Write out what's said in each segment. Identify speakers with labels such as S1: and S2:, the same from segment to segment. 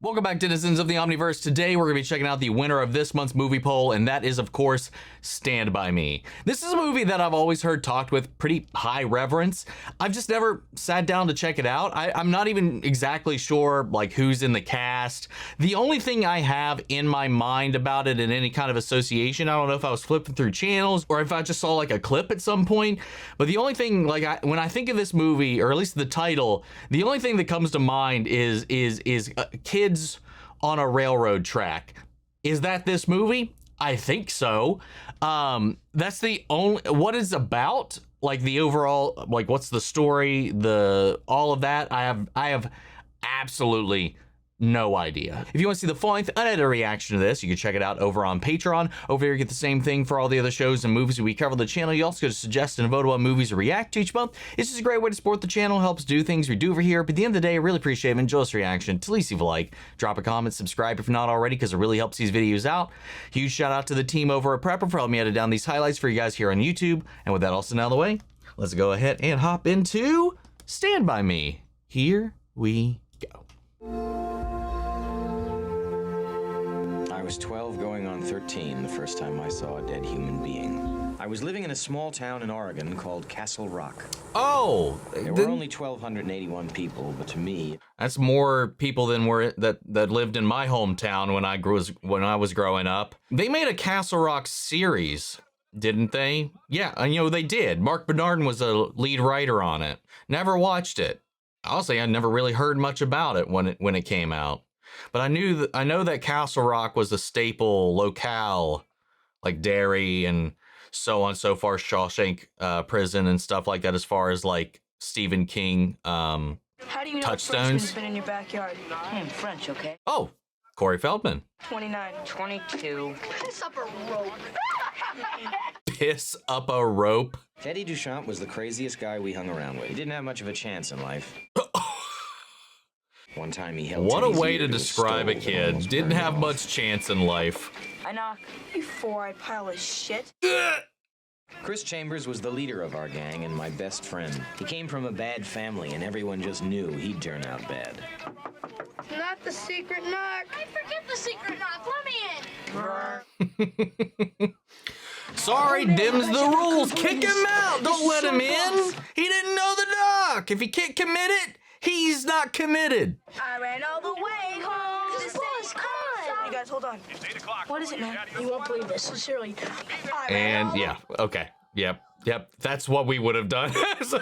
S1: Welcome back, denizens of the Omniverse. Today we're going to be checking out the winner of this month's movie poll, and that is, of course, Stand By Me. This is a movie that I've always heard talked with pretty high reverence. I've just never sat down to check it out. I'm not even exactly sure like who's in the cast. The only thing I have in my mind about it in any kind of association, I don't know if I was flipping through channels or if I just saw like a clip at some point, but the only thing when I think of this movie, or at least the title, the only thing that comes to mind is kids on a railroad track. Is that this movie? I think so. That's the only, what it's about, like the overall, like what's the story, all of that, I have absolutely no idea. If you want to see the full-length unedited reaction to this, you can check it out over on Patreon. Over here, you get the same thing for all the other shows and movies that we cover on the channel. You also get to suggest and vote what movies to react to each month. It's just a great way to support the channel, helps do things we do over here. But at the end of the day, I really appreciate it. Enjoy this reaction. To least leave a like, drop a comment, subscribe if you're not already, because it really helps these videos out. Huge shout out to the team over at Prepper for helping me edit down these highlights for you guys here on YouTube. And with that all said out of the way, let's go ahead and hop into Stand By Me. Here we go.
S2: I was 12 going on 13 the first time I saw a dead human being. I was living in a small town in Oregon called Castle Rock.
S1: Oh!
S2: There were only 1,281 people, but to me...
S1: That's more people than that lived in my hometown when I was growing up. They made a Castle Rock series, didn't they? Yeah, they did. Mark Bernardin was a lead writer on it. Never watched it. Honestly, I never really heard much about it when it came out. But I know that Castle Rock was a staple locale, like Derry and so on and so forth, Shawshank Prison and stuff like that, as far as like Stephen King
S3: How do you know
S1: touchstones.
S3: Frenchman's been in your backyard? I'm French, okay?
S1: Oh, Corey Feldman.
S3: 29. 22. Piss up a rope.
S1: Piss up a rope.
S2: Teddy Duchamp was the craziest guy we hung around with. He didn't have much of a chance in life. One time he held
S1: What a
S2: Teddy's
S1: way
S2: ear
S1: to
S2: a
S1: describe a
S2: stove and
S1: kid.
S2: almost
S1: Didn't
S2: burned
S1: have
S2: him
S1: much
S2: off.
S1: chance in life.
S3: I knock before I pile of shit.
S2: Chris Chambers was the leader of our gang and my best friend. He came from a bad family and everyone just knew he'd turn out bad.
S3: Not the secret knock.
S4: I forget the secret knock. Let me in.
S1: Sorry, dim's the rules. Kick him out. Don't let him in. He didn't know the knock. If he can't commit it, he's not committed.
S3: I ran all the way home.
S4: This was fun.
S3: You guys, hold on.
S5: It's 8 o'clock.
S3: What is it, man? You won't believe this. Sincerely.
S1: And yeah, okay. Yep. That's what we would have done. So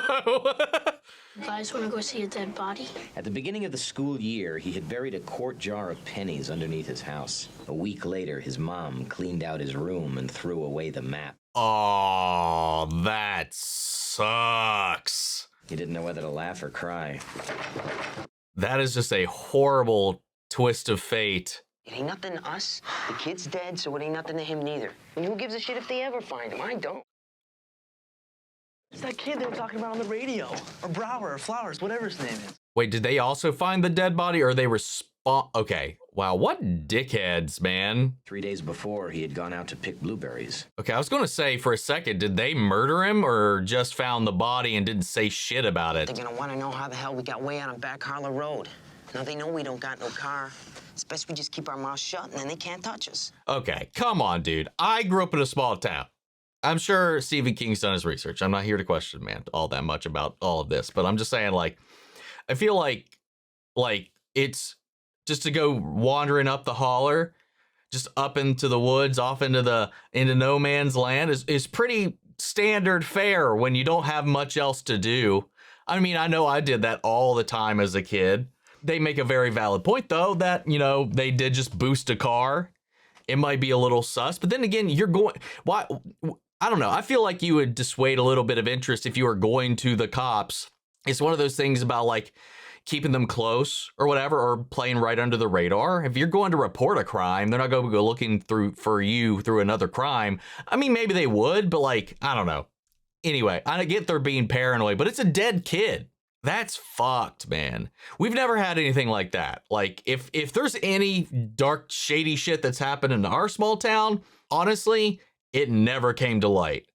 S4: You guys want to go see a dead body?
S2: At the beginning of the school year, he had buried a quart jar of pennies underneath his house. A week later, his mom cleaned out his room and threw away the map.
S1: oh, that sucks.
S2: He didn't know whether to laugh or cry.
S1: That is just a horrible twist of fate.
S6: It ain't nothing to us. The kid's dead, so it ain't nothing to him neither. And who gives a shit if they ever find him? I don't.
S7: It's that kid they were talking about on the radio. Or Brower, or Flowers, whatever his name is.
S1: Wait, did they also find the dead body, or they were okay. Wow, what dickheads, man.
S2: 3 days before, he had gone out to pick blueberries.
S1: Okay, I was going to say for a second, did they murder him or just found the body and didn't say shit about it?
S6: They're gonna wanna know how the hell we got way out on Back Harlow Road. Now they know we don't got no car. It's best we just keep our mouths shut and then they can't touch us.
S1: Okay, come on, dude. I grew up in a small town. I'm sure Stephen King's done his research. I'm not here to question, man, all that much about all of this, but I'm just saying, like, I feel like it's just to go wandering up the holler, just up into the woods, off into no man's land is pretty standard fare when you don't have much else to do. I mean, I know I did that all the time as a kid. They make a very valid point, though, that, they did just boost a car. It might be a little sus, but then again, why? I don't know. I feel like you would dissuade a little bit of interest if you were going to the cops. It's one of those things about like keeping them close or whatever, or playing right under the radar. If you're going to report a crime, they're not going to go looking for you through another crime. I mean, maybe they would, but like, I don't know. Anyway, I get they're being paranoid, but it's a dead kid. That's fucked, man. We've never had anything like that. Like, if there's any dark, shady shit that's happened in our small town, honestly, it never came to light.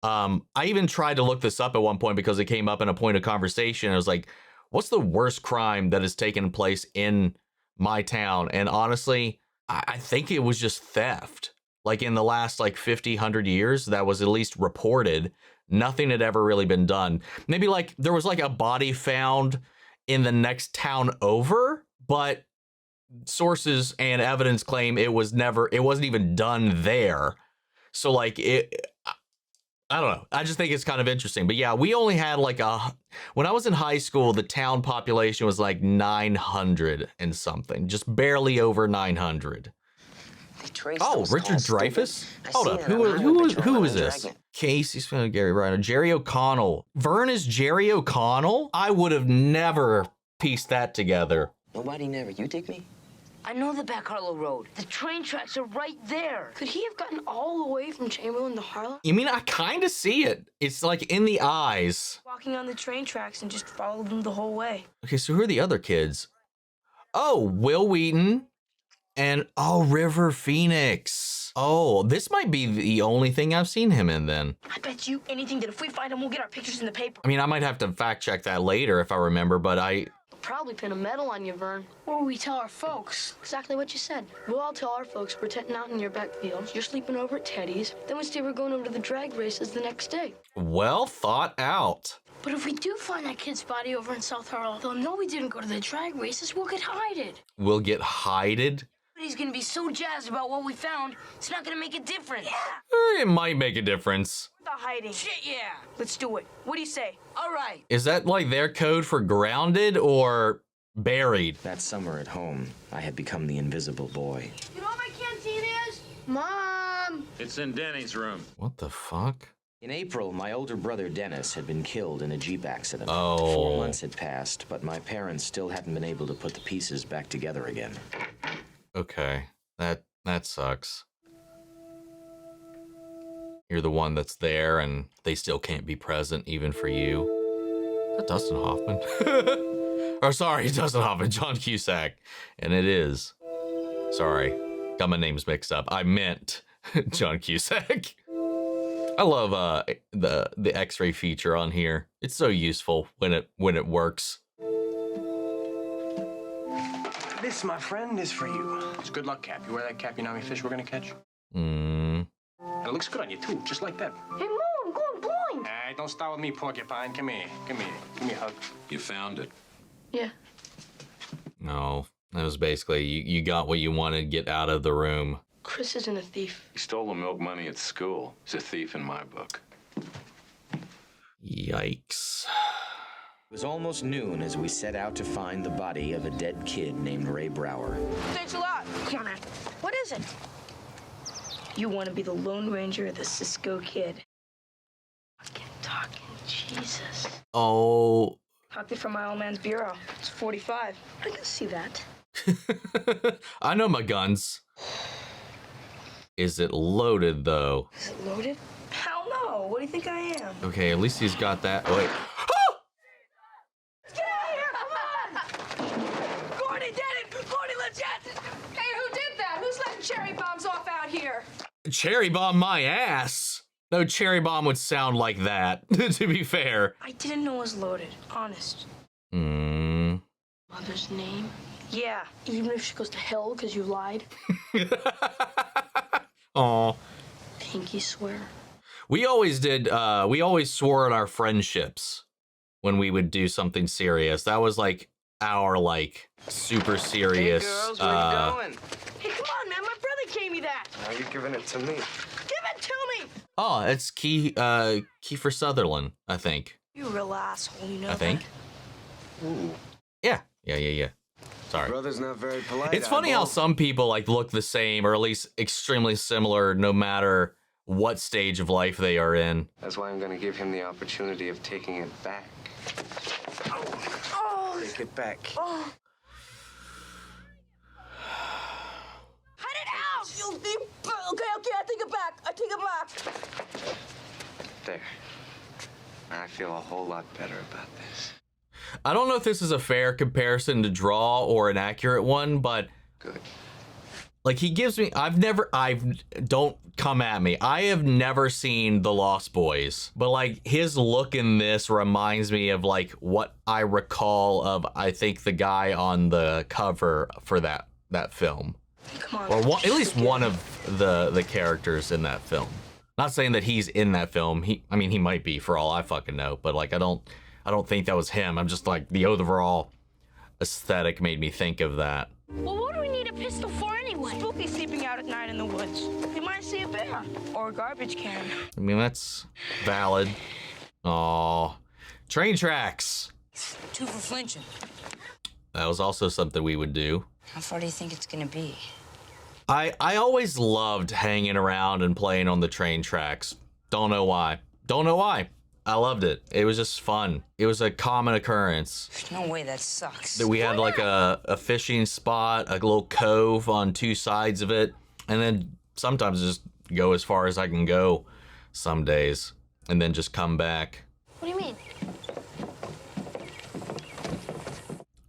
S1: I even tried to look this up at one point because it came up in a point of conversation. I was like, what's the worst crime that has taken place in my town. And honestly, I think it was just theft. Like in the last like 50, 100 years, that was at least reported. Nothing had ever really been done. Maybe like there was like a body found in the next town over, but sources and evidence claim it wasn't even done there. So like I don't know. I just think it's kind of interesting. But yeah, we only had like when I was in high school, the town population was like 900 and something, just barely over 900. Oh, Richard Dreyfuss? Hold up. Who is this? Casey's from Gary Ryan. Jerry O'Connell. Vern is Jerry O'Connell? I would have never pieced that together.
S6: Nobody never. You dig me?
S3: I know the back Harlow Road. The train tracks are right there. Could he have gotten all the way from Chamberlain to Harlow?
S1: You mean I kind of see it? It's like in the eyes.
S3: Walking on the train tracks and just followed them the whole way.
S1: Okay, so who are the other kids? Oh, Will Wheaton and River Phoenix. Oh, this might be the only thing I've seen him in then.
S3: I bet you anything that if we find him, we'll get our pictures in the paper.
S1: I mean, I might have to fact check that later if I remember, but
S3: They'll probably pin a medal on you, Vern. Or we tell our folks. Exactly what you said. We'll all tell our folks we're tenting out in your back fields. You're sleeping over at Teddy's. Then we say we're going over to the drag races the next day.
S1: Well thought out.
S3: But if we do find that kid's body over in South Harlow, they'll know we didn't go to the drag races. We'll get hided.
S1: We'll get hided?
S3: He's gonna be so jazzed about what we found, it's not gonna make a difference.
S1: It might make a difference.
S3: The hiding. Shit, yeah. Let's do it. What do you say? All right.
S1: Is that like their code for grounded or buried?
S2: That summer at home, I had become the invisible boy.
S3: You know what my canteen is? Mom!
S5: It's in Denny's room.
S1: What the fuck?
S2: In April, my older brother Dennis had been killed in a Jeep accident.
S1: Oh.
S2: 4 months had passed, but my parents still hadn't been able to put the pieces back together again.
S1: Okay, that sucks. You're the one that's there and they still can't be present even for you. Is that Dustin Hoffman? Or sorry, Dustin Hoffman, John Cusack. And it is. Sorry, got my names mixed up. I meant John Cusack. I love the X-ray feature on here. It's so useful when it works.
S8: This, my friend, is for you. It's a good luck cap. You wear that cap, you know how many fish we're gonna catch?
S1: Mm.
S8: And it looks good on you, too, just like that.
S3: Hey, Mom, I'm going blind.
S8: Hey, don't start with me, porcupine. Come here. Come here. Give me a hug.
S5: You found it.
S3: Yeah.
S1: No, that was basically, you got what you wanted, get out of the room.
S3: Chris isn't a thief.
S5: He stole the milk money at school. He's a thief in my book.
S1: Yikes.
S2: It was almost noon as we set out to find the body of a dead kid named Ray Brower.
S3: Thanks a lot. Come on, man. What is it? You want to be the Lone Ranger or the Cisco Kid? Talking, Jesus.
S1: Oh.
S3: Copy from my old man's bureau. It's 45. I can see that.
S1: I know my guns. Is it loaded, though?
S3: Is it loaded? Hell no. What do you think I am?
S1: Okay, at least he's got that. Wait.
S3: Get out of here! Come on! Gordy did it! Gordy legit!
S4: Hey, who did that? Who's letting cherry bombs off out here?
S1: Cherry bomb my ass. No cherry bomb would sound like that, to be fair.
S3: I didn't know it was loaded. Honest.
S1: Hmm.
S3: Mother's name? Yeah, even if she goes to hell because you lied.
S1: Aw.
S3: Pinky swear.
S1: We always did, we always swore at our friendships when we would do something serious. That was like our like super serious.
S6: Hey girls, where you going?
S3: Hey, come on, man. My brother gave me that.
S8: Now you're giving it to me.
S3: Give it to me.
S1: Oh, it's Kiefer Sutherland, I think.
S3: You real asshole, you know
S1: I think.
S3: that?
S8: Ooh.
S1: Yeah. Sorry.
S8: Brother's not very polite.
S1: It's funny how some people like look the same or at least extremely similar no matter what stage of life they are in.
S8: That's why I'm gonna give him the opportunity of taking it back.
S3: Oh.
S8: Take it back.
S3: Oh. Cut it out! Okay, I take it back. I take it back.
S8: There. I feel a whole lot better about this.
S1: I don't know if this is a fair comparison to draw or an accurate one, but
S8: Good.
S1: Like he gives me, don't come at me. I have never seen The Lost Boys, but like his look in this reminds me of like what I recall of, I think the guy on the cover for that film.
S3: Come on.
S1: Or at least one of the characters in that film. Not saying that he's in that film. He might be for all I fucking know, but like I don't think that was him. I'm just like the overall aesthetic made me think of that.
S4: Well, what do we need a pistol for anyway?
S9: Spooky sleeping out at night in the woods. You might see a bear or a garbage can.
S1: I mean, that's valid. Aw. Train tracks.
S10: 2 for flinching.
S1: That was also something we would do.
S10: How far do you think it's gonna be?
S1: I always loved hanging around and playing on the train tracks. Don't know why. I loved it. It was just fun. It was a common occurrence.
S10: There's no way that sucks.
S1: That we had like a fishing spot, a little cove on 2 sides of it, and then sometimes just go as far as I can go some days, and then just come back.
S3: What do you mean?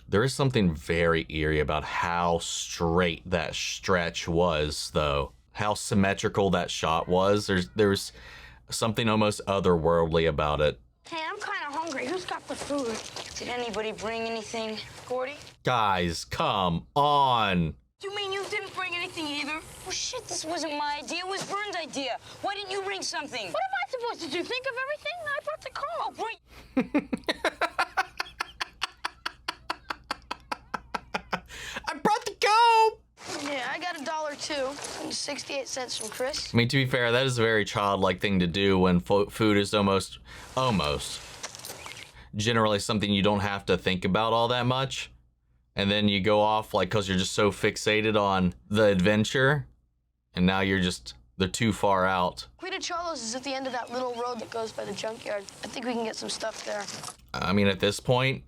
S1: There is something very eerie about how straight that stretch was, though. How symmetrical that shot was. There's something almost otherworldly about it.
S4: Hey, I'm kind of hungry. Who's got the food?
S10: Did anybody bring anything?
S9: Gordy?
S1: Guys, come on.
S9: You mean you didn't bring anything either?
S10: Well, shit, this wasn't my idea. It was Vern's idea. Why didn't you bring something?
S4: What am I supposed to do? Think of everything? I brought the car.
S10: Oh, bring...
S1: I brought the comb!
S3: Yeah, I got $1 too. And 68 cents from Chris.
S1: I mean, to be fair, that is a very childlike thing to do when food is almost generally something you don't have to think about all that much. And then you go off like, cause you're just so fixated on the adventure. And now they're too far out.
S3: Guido Charlo's is at the end of that little road that goes by the junkyard. I think we can get some stuff there.
S1: I mean, at this point,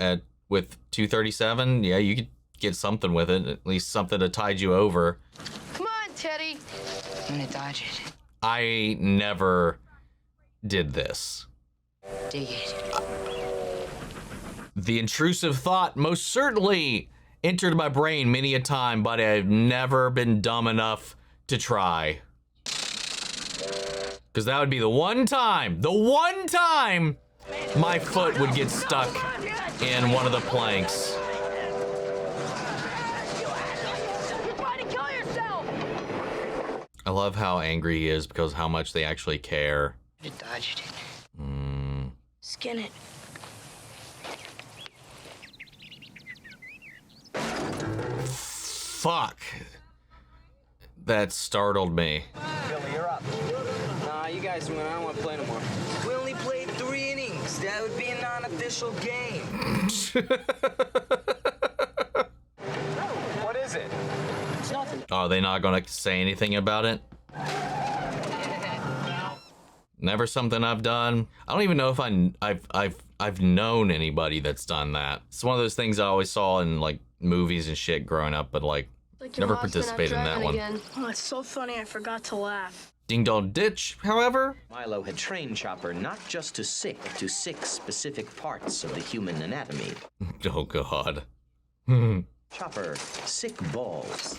S1: with 237, yeah, you could get something with it, at least something to tide you over.
S3: Come on, Teddy.
S10: I'm gonna dodge it.
S1: I never did this.
S10: Dig it.
S1: The intrusive thought most certainly entered my brain many a time, but I've never been dumb enough to try. Because that would be the one time my foot would get stuck in one of the planks. I love how angry he is because how much they actually care.
S10: I dodged it.
S9: Skin it.
S1: Fuck. That startled me.
S8: Billy, you're up.
S11: Nah, you guys win. I don't want to play no more. We only played 3 innings. That would be a non-official game.
S8: What is it?
S9: It's nothing.
S1: Are they not gonna say anything about it? Never something I've done. I don't even know if I've known anybody that's done that. It's one of those things I always saw in like movies and shit growing up, but like
S3: your
S1: never
S3: mom's been out
S1: participated in that
S3: driving
S1: one.
S3: again.
S9: Oh, it's so funny I forgot to laugh.
S1: Ding Dong Ditch, however.
S2: Milo had trained Chopper not just to 6 specific parts of the human anatomy.
S1: Oh God.
S2: Chopper, sick balls.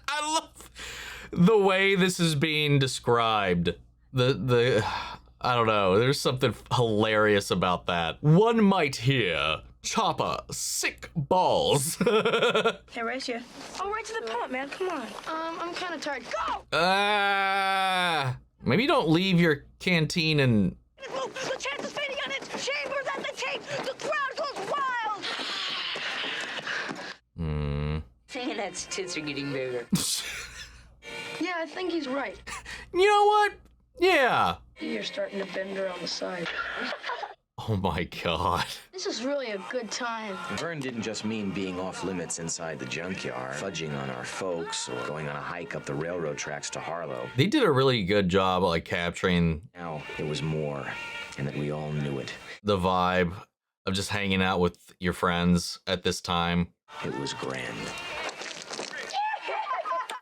S1: I love the way this is being described. The I don't know. There's something hilarious about that. One might hear Chopper, sick balls.
S9: Hey, race you. Oh, right to the pump, man. Come on.
S3: I'm kind of tired. Go!
S1: Maybe don't leave your canteen and...
S9: The chance is fading on its chambers at the tape. The crowd goes wild.
S10: That's tits are getting bigger.
S3: Yeah, I think he's right.
S1: You know what? Yeah.
S3: You're starting to bend around the side.
S1: Oh my God.
S3: This is really a good time.
S2: Vern didn't just mean being off limits inside the junkyard, fudging on our folks, or going on a hike up the railroad tracks to Harlow.
S1: They did a really good job like capturing
S2: Now, it was more, and that we all knew it.
S1: the vibe of just hanging out with your friends at this time.
S2: It was grand.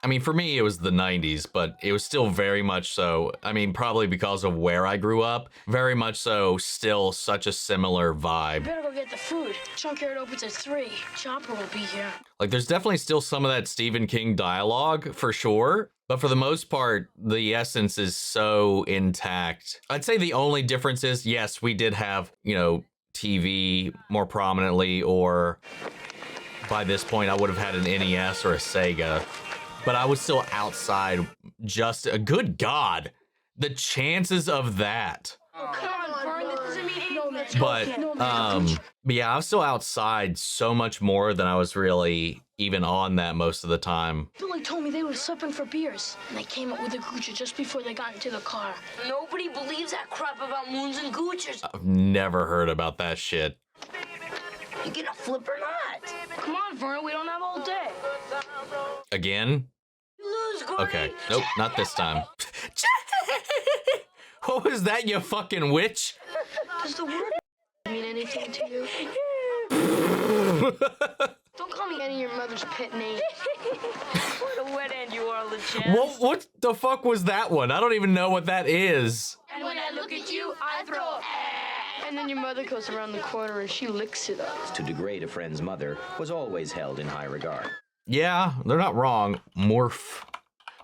S1: I mean, for me, it was the 90s, but it was still very much so. I mean, probably because of where I grew up, very much so still such a similar vibe.
S3: Better go get the food. Junkyard opens at 3. Chopper will be here.
S1: Like, there's definitely still some of that Stephen King dialogue, for sure. But for the most part, the essence is so intact. I'd say the only difference is, yes, we did have, you know, TV more prominently, or by this point, I would have had an NES or a Sega. But I was still outside. Just a good God, the chances of that.
S3: Oh, come on, Vern. That doesn't mean anything.
S1: But yeah, I was still outside so much more than I was really even on that most of the time.
S3: Billy told me they were supping for beers, and they came up with a goocher just before they got into the car.
S10: Nobody believes that crap about moons and goochers.
S1: I've never heard about that shit.
S10: You gonna flip or not?
S3: Come on, Vern. We don't have all day.
S1: Again?
S10: Lose, Gordy.
S1: Okay. Nope, not this time. What was that, you fucking witch?
S3: Does the word mean anything to you? Don't call me any of your mother's pet names.
S10: What a wet end you are, LeChance.
S1: What the fuck was that one? I don't even know what that is.
S3: And when I look at you, I throw. And then your mother goes around the corner and she licks it up.
S2: To degrade a friend's mother was always held in high regard.
S1: Yeah, they're not wrong. Morph.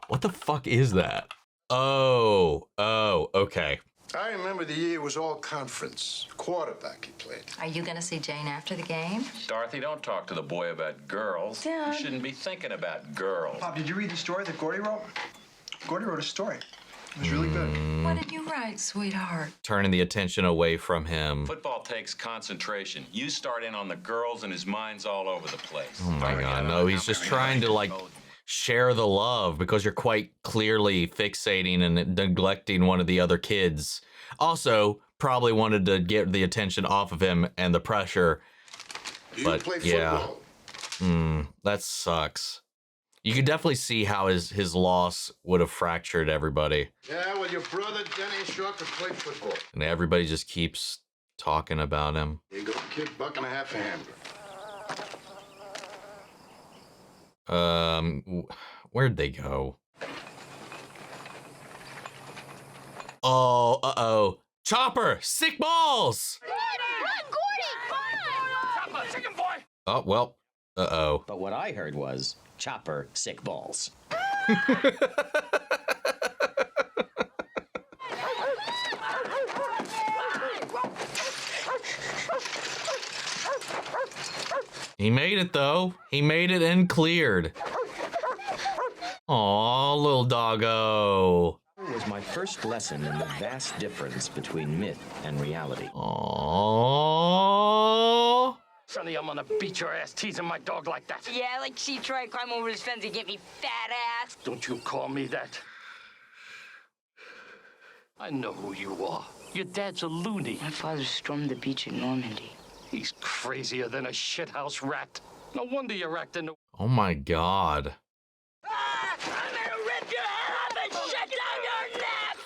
S1: What the fuck is that? Oh, okay.
S12: I remember the year was all conference. Quarterback he played.
S13: Are you going to see Jane after the game?
S5: Dorothy, don't talk to the boy about girls.
S3: Dad.
S5: You shouldn't be thinking about girls.
S8: Pop, did you read the story that Gordy wrote? Gordy wrote a story. It was really good.
S13: What did you write, sweetheart?
S1: Turning the attention away from him.
S5: Football takes concentration. You start in on the girls and his mind's all over the place.
S1: Oh my God, no, he's just trying to like share the love because you're quite clearly fixating and neglecting one of the other kids. Also, probably wanted to get the attention off of him and the pressure. But yeah, that sucks. You could definitely see how his loss would have fractured everybody.
S12: Yeah, well, your brother Denny sure could play football.
S1: And everybody just keeps talking about him.
S12: Here you go, kid, $1.50 a hamburger.
S1: Where'd they go? Oh, uh-oh. Chopper! Sick balls!
S4: Run, Gordy!
S5: Chopper, chicken boy!
S1: Oh, well, uh-oh.
S2: But what I heard was, Chopper, sick balls.
S1: He made it, though. He made it and cleared. Aw, little doggo.
S2: It was my first lesson in the vast difference between myth and reality.
S1: Aww.
S5: Sonny, I'm gonna beat your ass teasing my dog like that.
S10: Yeah, like she tried to climb over his fence and get me fat ass.
S5: Don't you call me that. I know who you are. Your dad's a loony.
S10: My father stormed the beach in Normandy.
S5: He's crazier than a shithouse rat. No wonder you're acting the...
S1: Oh my God.
S10: I'm gonna rip your head off and shut down your neck!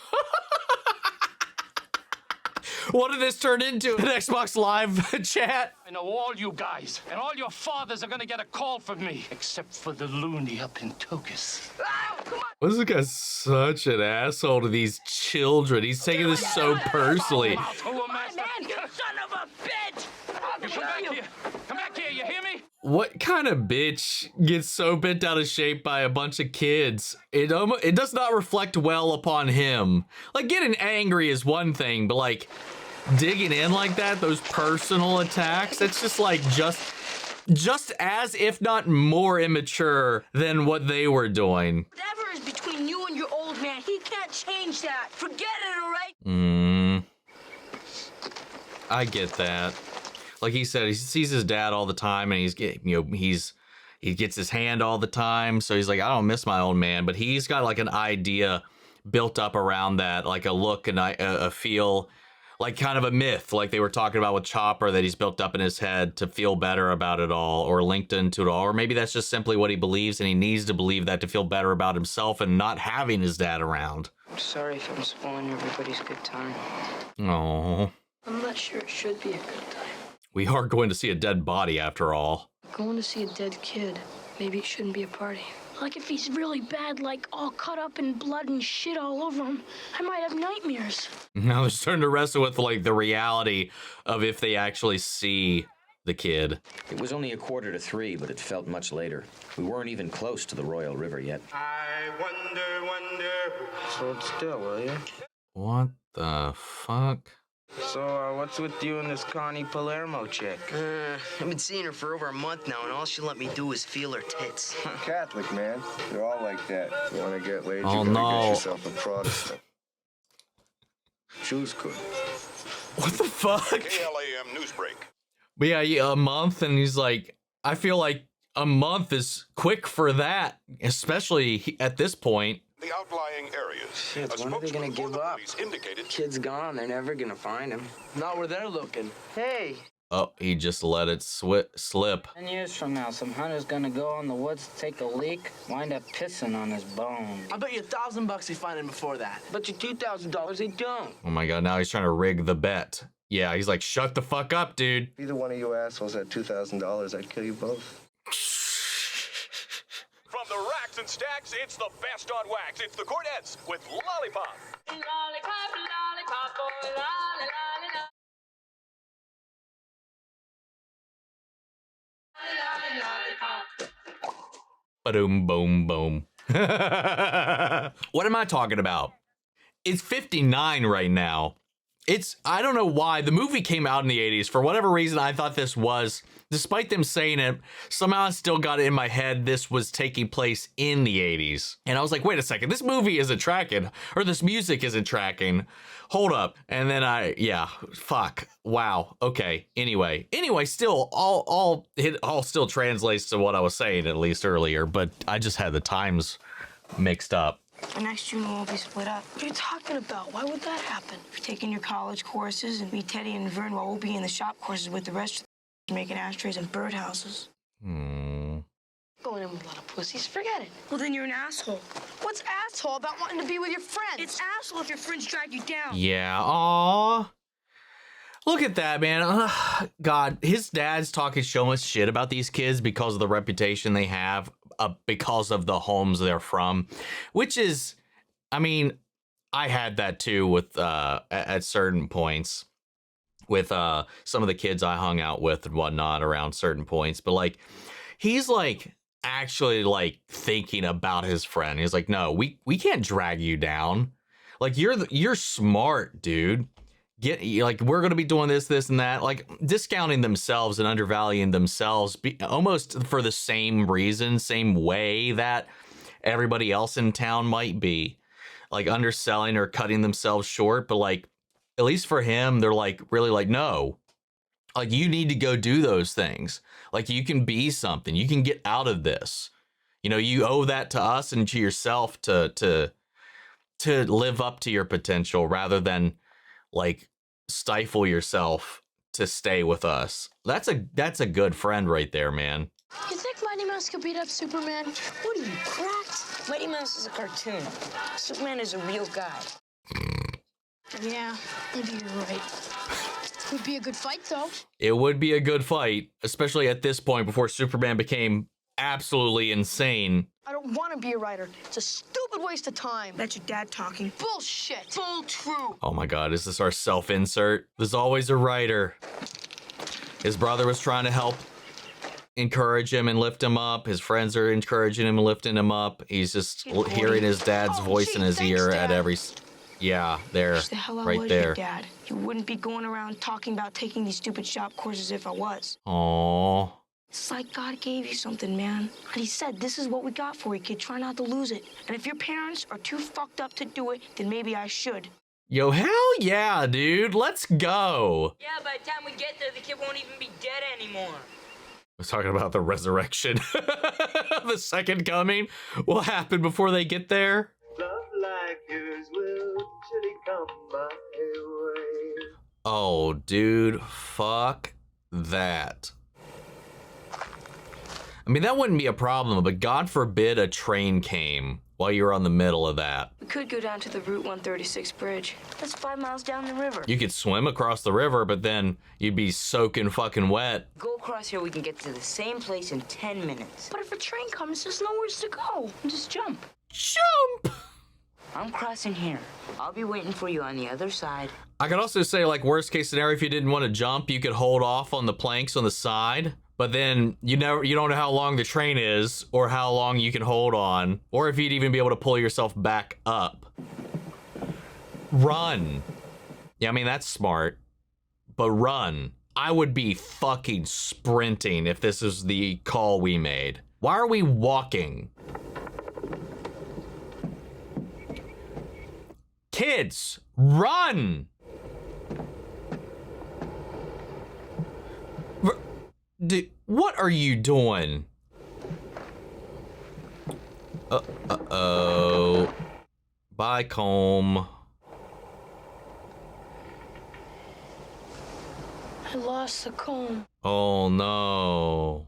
S1: What did this turn into? An Xbox Live chat?
S5: I know all you guys, and all your fathers are gonna get a call from me, except for the loony up in Tokus.
S1: This guy such an asshole to these children. He's taking this so personally.
S10: Man, you son of a bitch!
S5: You come back here. Come back here, you hear me?
S1: What kind of bitch gets so bent out of shape by a bunch of kids? It does not reflect well upon him. Like, getting angry is one thing, but like digging in like that, those personal attacks, that's just like just as, if not more immature than what they were doing.
S10: Whatever is between you and your old man, he can't change that. Forget it, all right?
S1: I get that. Like he said, he sees his dad all the time, and he gets his hand all the time. So he's like, I don't miss my old man, but he's got like an idea built up around that, like a look and a feel, like kind of a myth, like they were talking about with Chopper, that he's built up in his head to feel better about it all, or linked into it all, or maybe that's just simply what he believes, and he needs to believe that to feel better about himself and not having his dad around.
S10: I'm sorry if I'm spoiling everybody's good time.
S1: Oh.
S3: I'm not sure it should be a good time.
S1: We are going to see a dead body after all.
S3: Going to see a dead kid. Maybe it shouldn't be a party. Like if he's really bad, like all cut up in blood and shit all over him, I might have nightmares.
S1: Now they're starting to wrestle with like the reality of if they actually see the kid.
S2: It was only 2:45, but it felt much later. We weren't even close to the Royal River yet.
S11: I wonder. Hold still, will you?
S1: What the fuck?
S11: So, what's with you and this Connie Palermo chick?
S6: I've been seeing her for over a month now, and all she let me do is feel her tits.
S8: Catholic, man. They're all like that. You want to get laid,
S1: Oh,
S8: you gotta
S1: no.
S8: get yourself a Protestant. Jews could.
S1: What the fuck?
S14: KLAM Newsbreak.
S1: But yeah, a month, and he's like, I feel like a month is quick for that, especially at this point.
S14: The outlying areas.
S11: Shit, when are they gonna give up?
S14: Indicated.
S11: Kid's gone, they're never gonna find him.
S7: Not where they're looking.
S11: Hey!
S1: Oh, he just let it slip.
S11: 10 years from now, some hunter's gonna go in the woods to take a leak, wind up pissing on his bone.
S7: I bet you $1,000 they find him before that.
S11: But you $2,000 they don't.
S1: Oh my god, now he's trying to rig the bet. Yeah, he's like, shut the fuck up, dude.
S8: If either one of you assholes had $2,000, I'd kill you both.
S14: From the racks and stacks, it's the best on wax. It's the Cornettes with Lollipop.
S10: Lollipop, lollipop, oh, lolly, lolly, lolly.
S1: Ba-doom, boom, boom. What am I talking about? It's 59 right now. I don't know why. The movie came out in the 80s. For whatever reason, I thought this was, despite them saying it, somehow I still got it in my head this was taking place in the 80s. And I was like, wait a second, this movie isn't tracking, or this music isn't tracking. Hold up. And then fuck. Wow. Okay. Anyway, still, it all still translates to what I was saying, at least earlier, but I just had the times mixed up.
S3: Our next junior won't be split up. What are you talking about? Why would that happen?
S15: You're taking your college courses, and me, Teddy, and Vern will all be in the shop courses with the rest of the making ashtrays and birdhouses.
S3: Going in with a lot of pussies, forget it.
S15: Well, then you're an asshole.
S3: What's asshole about wanting to be with your friends?
S15: It's asshole if your friends drag you down.
S1: Yeah, aw. Look at that, man. God, his dad's talking so much shit about these kids because of the reputation they have, because of the homes they're from, which is, I mean, I had that too with at certain points with some of the kids I hung out with and whatnot around certain points. But like, he's like actually like thinking about his friend. He's like, no, we can't drag you down. Like you're smart, dude. We're gonna be doing this, and that, like discounting themselves and undervaluing themselves almost for the same reason, same way that everybody else in town might be, like underselling or cutting themselves short. But like, at least for him, they're like really like, no, like you need to go do those things. Like you can be something, you can get out of this. You know, you owe that to us and to yourself to live up to your potential rather than like stifle yourself to stay with us. That's a good friend right there, man.
S3: You think Mighty Mouse could beat up Superman? What are you, cracked?
S15: Mighty Mouse is a cartoon. Superman is a real guy.
S3: Yeah, maybe you're right. Would be a good fight, though.
S1: It would be a good fight, especially at this point before Superman became absolutely insane.
S3: I don't want to be a writer. It's a stupid waste of time.
S15: That's your dad talking.
S3: Bullshit.
S15: Full true.
S1: Oh my God, is this our self-insert? There's always a writer. His brother was trying to help encourage him and lift him up. His friends are encouraging him and lifting him up. He's just hearing his dad's voice in his ear at every... Yeah, there,
S15: Wish the hell I
S1: right
S15: was
S1: there.
S15: your dad. You wouldn't be going around talking about taking these stupid shop courses if I was.
S1: Aww.
S15: It's like God gave you something, man. And he said, this is what we got for you, kid. Try not to lose it. And if your parents are too fucked up to do it, then maybe I should.
S1: Yo, hell yeah, dude. Let's go.
S10: Yeah, by the time we get there, the kid won't even be dead anymore.
S1: I was talking about the resurrection. The second coming. What happened before they get there?
S16: Love like yours will surely come my way.
S1: Oh, dude. Fuck that. I mean, that wouldn't be a problem, but God forbid a train came while you were on the middle of that.
S15: We could go down to the Route 136 bridge. That's 5 miles down the river.
S1: You could swim across the river, but then you'd be soaking fucking wet.
S6: Go across here, we can get to the same place in 10 minutes.
S15: But if a train comes, there's nowhere to go. Just jump.
S1: Jump!
S6: I'm crossing here. I'll be waiting for you on the other side.
S1: I could also say, like, worst case scenario, if you didn't want to jump, you could hold off on the planks on the side. But then you don't know how long the train is or how long you can hold on or if you'd even be able to pull yourself back up. Run. Yeah, I mean, that's smart, but run. I would be fucking sprinting if this is the call we made. Why are we walking? Kids, run. What are you doing? Uh-oh. Bye, comb.
S3: I lost the comb.
S1: Oh, no.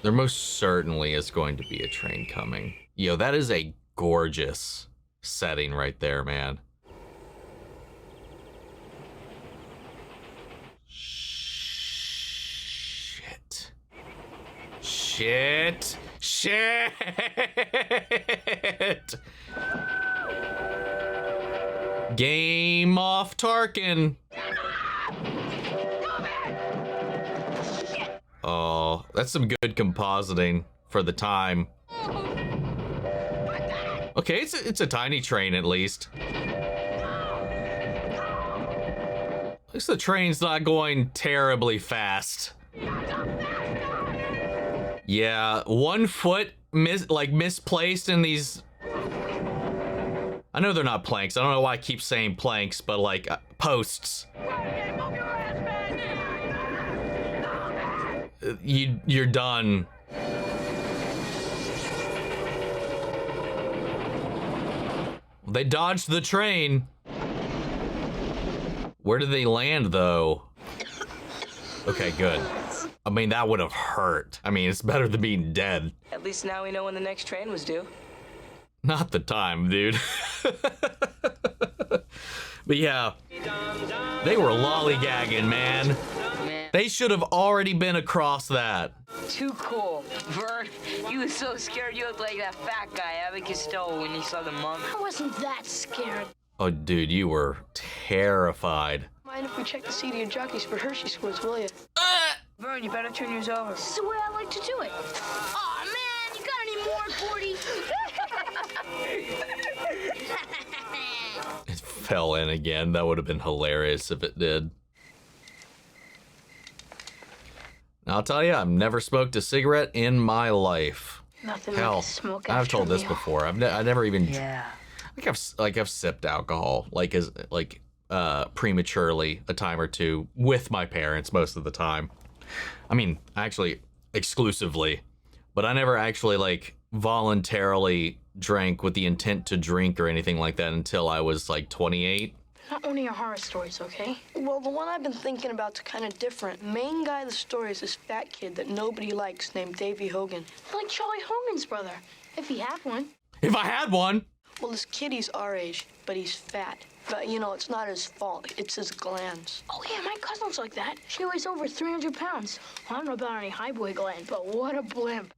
S1: There most certainly is going to be a train coming. Yo, that is a gorgeous setting right there, man. Shit. Game off Tarkin. Oh, that's some good compositing for the time. Okay, it's a tiny train at least. At least the train's not going terribly fast. Yeah, 1 foot misplaced in these. I know they're not planks. I don't know why I keep saying planks, but like posts. You're done. They dodged the train. Where did they land though? Okay, good. I mean, that would have hurt. I mean, it's better than being dead.
S6: At least now we know when the next train was due.
S1: Not the time, dude. But yeah, they were lollygagging, man. They should have already been across that.
S6: Too cool. Vern, you were so scared you looked like that fat guy, Abbott Costello, when he saw the monk.
S3: I wasn't that scared.
S1: Oh, dude, you were terrified.
S3: Mind if we check the seat of your jockeys for Hershey squirts, will you?
S6: Vern, you better turn yours over.
S3: This is the way I like to do it.
S4: Aw, man, you got any more, Gordy?
S1: It fell in again. That would have been hilarious if it did. I'll tell you, I've never smoked a cigarette in my life.
S3: Nothing
S1: Hell,
S3: like a smoke
S1: I've
S3: after
S1: told
S3: a
S1: this
S3: meal.
S1: before. I never even.
S6: Yeah.
S1: I've sipped alcohol prematurely a time or two with my parents most of the time. I mean, actually, exclusively, but I never actually voluntarily drank with the intent to drink or anything like that until I was 28.
S3: Not one of your horror stories, okay? Well, the one I've been thinking about's kind of different. Main guy of the story is this fat kid that nobody likes named Davy Hogan. Like Charlie Hogan's brother, if he had one.
S1: If I had one!
S3: Well, this kid, he's our age, but he's fat. But, it's not his fault. It's his glands. Oh, yeah, my cousin's like that. She weighs over 300 pounds. I don't know about any high boy gland, but what a blimp.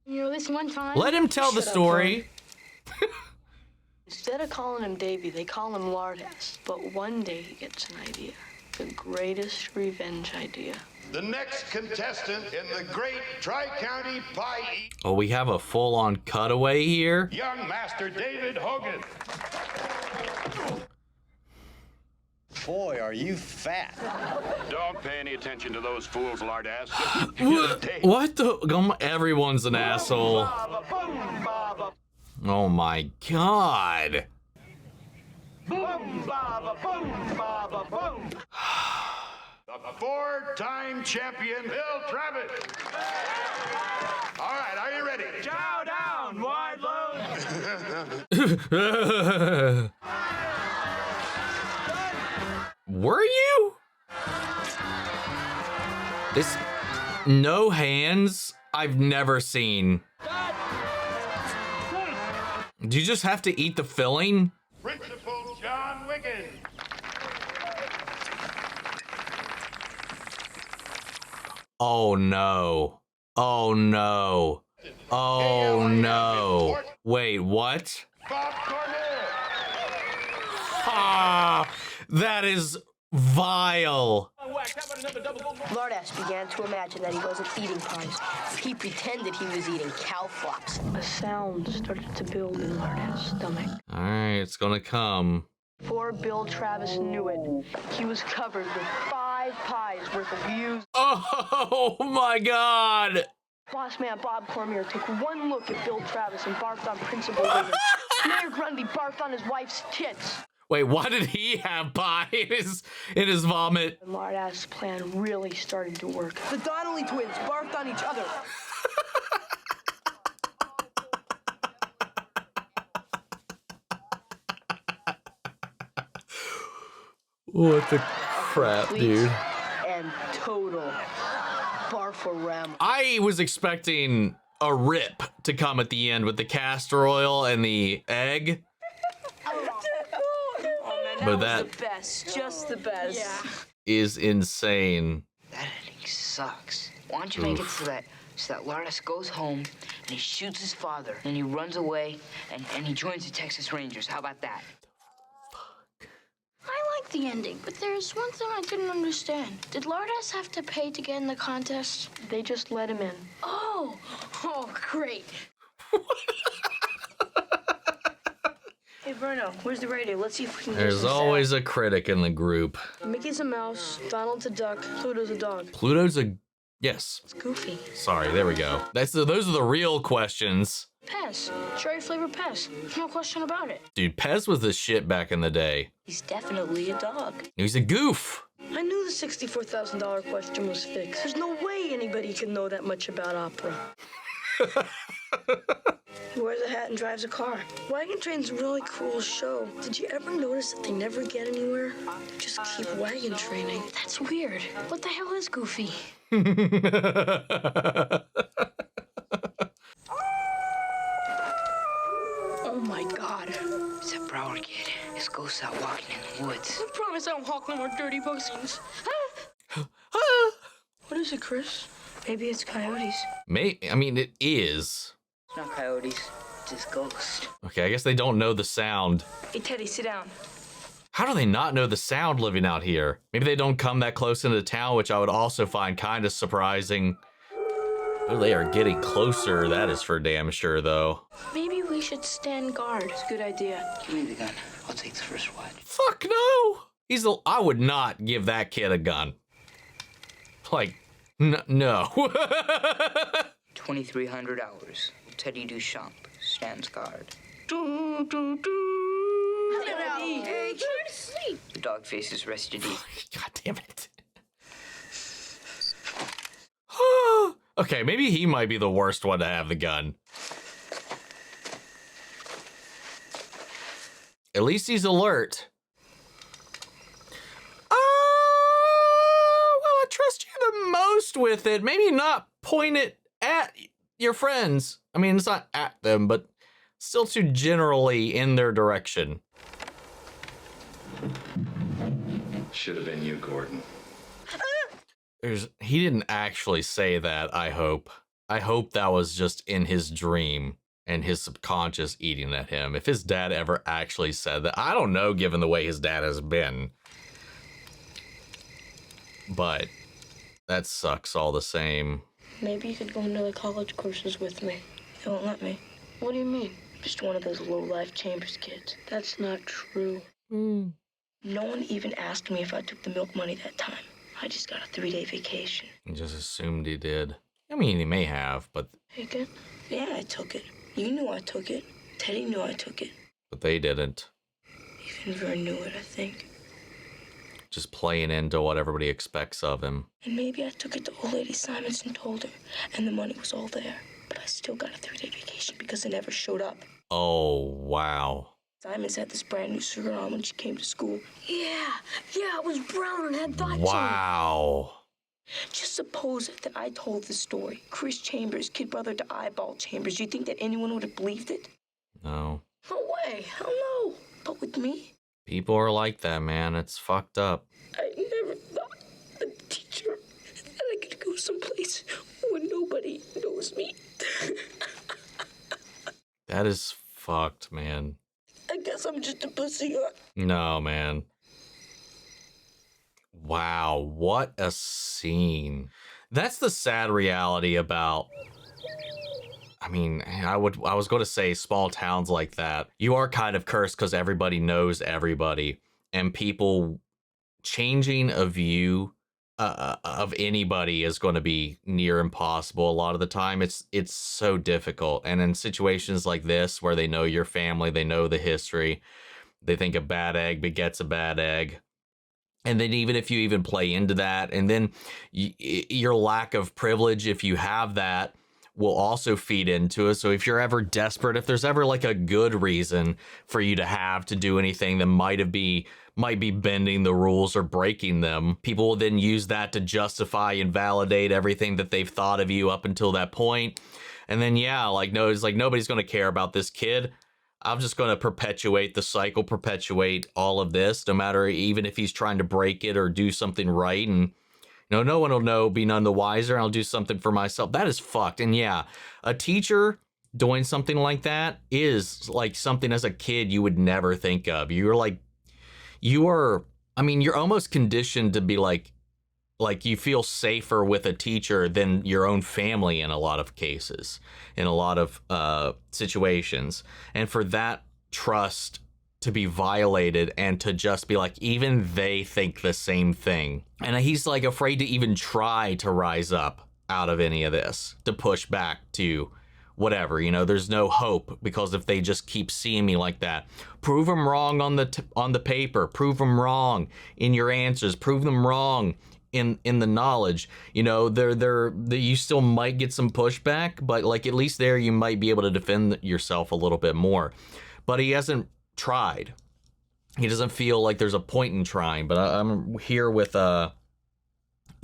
S3: This one time...
S1: Let him tell the
S3: Shut up,
S1: story.
S3: Vern. Instead of calling him Davy, they call him Lardass. But one day he gets an idea. The greatest revenge idea.
S12: The next contestant in the great Tri-County Pie Eat,
S1: Oh, we have a full-on cutaway here.
S12: young Master David Hogan.
S17: Boy, are you fat.
S14: Don't pay any attention to those fools, Lardass.
S1: What the? Everyone's an asshole. Oh my god.
S12: The four-time champion, Bill Travis. All right, are you ready?
S10: Chow down, wide load.
S1: Were you? This no hands. I've never seen. Do you just have to eat the filling?
S12: Principal John Wigan.
S1: Oh no. Oh no. Oh no. Wait, what?
S12: Bob Cornell.
S1: Ah, that is vile.
S3: Lardass began to imagine that he wasn't eating pies. He pretended he was eating cow flops. A sound started to build in Lardass' stomach.
S1: All right, it's gonna come.
S3: Before Bill Travis knew it, he was covered with 5 pies worth of views.
S1: Oh my God.
S3: Boss man Bob Cormier took one look at Bill Travis and barfed on Principal Wigan. Mayor Grundy barfed on his wife's tits.
S1: Wait, why did he have pie in his vomit?
S3: And Lardass' plan really started to work.
S7: The Donnelly twins barfed on each other.
S1: What the crap, dude?
S3: And total barfarama.
S1: I was expecting a rip to come at the end with the castor oil and the egg. But that
S3: the best, just the best. Yeah.
S1: is insane.
S6: That ending sucks. Why don't you make it so that Lardass goes home and he shoots his father and he runs away and he joins the Texas Rangers? How about that?
S3: I like the ending, but there's one thing I didn't understand. Did Lardass have to pay to get in the contest? They just let him in. Oh, great. Hey, Bruno, where's the radio? Let's see if we can get
S1: There's
S3: some
S1: always a critic in the group.
S3: sound. Mickey's a mouse, Donald's a duck, Pluto's a dog.
S1: Pluto's a... Yes.
S3: It's Goofy.
S1: Sorry, there we go. Those are the real questions.
S3: Pez. Cherry flavored Pez. No question about it.
S1: Dude, Pez was the shit back in the day.
S3: He's definitely a dog.
S1: He's a goof.
S3: I knew the $64,000 question was fixed. There's no way anybody could know that much about opera. He wears a hat and drives a car. Wagon Train's a really cool show. Did you ever notice that they never get anywhere? They just keep wagon training. That's weird. What the hell is Goofy? Oh my God.
S6: It's that Brower kid. His ghost out walking in the woods.
S3: I promise I won't hawk no more dirty bugsings. What is it, Chris? Maybe it's coyotes.
S1: I mean, it is.
S6: It's not coyotes. It's his ghost.
S1: Okay, I guess they don't know the sound.
S3: Hey, Teddy, sit down.
S1: How do they not know the sound living out here? Maybe they don't come that close into town, which I would also find kind of surprising. Oh, they are getting closer. That is for damn sure, though.
S3: Maybe we should stand guard. It's a good idea.
S6: Give me the gun. I'll take the first watch.
S1: Fuck no! I would not give that kid a gun. Like, no.
S6: 2,300 hours. Teddy Duchamp stands guard.
S3: Do.
S6: Hey, try to sleep. The dog faces rested easy.
S1: God damn it. Okay, maybe he might be the worst one to have the gun. At least he's alert. Well, I trust you the most with it. Maybe not point it at your friends. I mean, it's not at them, but still too generally in their direction.
S2: Should have been you, Gordon.
S1: He didn't actually say that, I hope. I hope that was just in his dream and his subconscious eating at him. If his dad ever actually said that, I don't know, given the way his dad has been. But that sucks all the same.
S3: Maybe you could go into the college courses with me. They won't let me. What do you mean? Just one of those low-life Chambers kids. That's not true. No one even asked me if I took the milk money that time. I just got a 3-day vacation.
S1: He just assumed he did. I mean, he may have, but...
S3: Take it? Yeah, I took it. You knew I took it. Teddy knew I took it.
S1: But they didn't.
S3: Even Vern knew it, I think.
S1: Just playing into what everybody expects of him.
S3: And maybe I took it to old lady Simons and told her, and the money was all there. But I still got a 3-day vacation because it never showed up.
S1: Oh, wow.
S3: Simons had this brand new suit on when she came to school. Yeah, it was brown and had dots on it.
S1: Wow.
S15: Just suppose that I told the story. Chris Chambers, kid brother to Eyeball Chambers. Do you think that anyone would have believed it?
S1: No.
S15: No way. Hell no. But with me,
S1: People are like that, man. It's fucked up.
S15: I never thought a teacher that I could go someplace where nobody knows me.
S1: That is fucked, man.
S15: I guess I'm just a pussy, huh?
S1: No, man. Wow, what a scene. That's the sad reality about, I mean, I was going to say small towns like that. You are kind of cursed because everybody knows everybody, and people changing a view of anybody is going to be near impossible. A lot of the time it's so difficult. And in situations like this where they know your family, they know the history, they think a bad egg begets a bad egg. And then even if you even play into that, and then your lack of privilege, if you have that, will also feed into it. So if you're ever desperate, if there's ever like a good reason for you to have to do anything that might be bending the rules or breaking them, people will then use that to justify and validate everything that they've thought of you up until that point. And then, yeah, like, no, it's like nobody's going to care about this kid. I'm just going to perpetuate the cycle, perpetuate all of this, no matter, even if he's trying to break it or do something right. And, you know, no one will know, be none the wiser. I'll do something for myself. That is fucked. And yeah, a teacher doing something like that is like something as a kid you would never think of. You're almost conditioned to be like you feel safer with a teacher than your own family in a lot of cases, in a lot of situations. And for that trust to be violated and to just be like, even they think the same thing. And he's like afraid to even try to rise up out of any of this, to push back to whatever, you know, there's no hope because if they just keep seeing me like that, prove them wrong on the paper, prove them wrong in your answers, prove them wrong in the knowledge, you know, you still might get some pushback, but like at least there you might be able to defend yourself a little bit more. But he hasn't tried. He doesn't feel like there's a point in trying. But I'm here with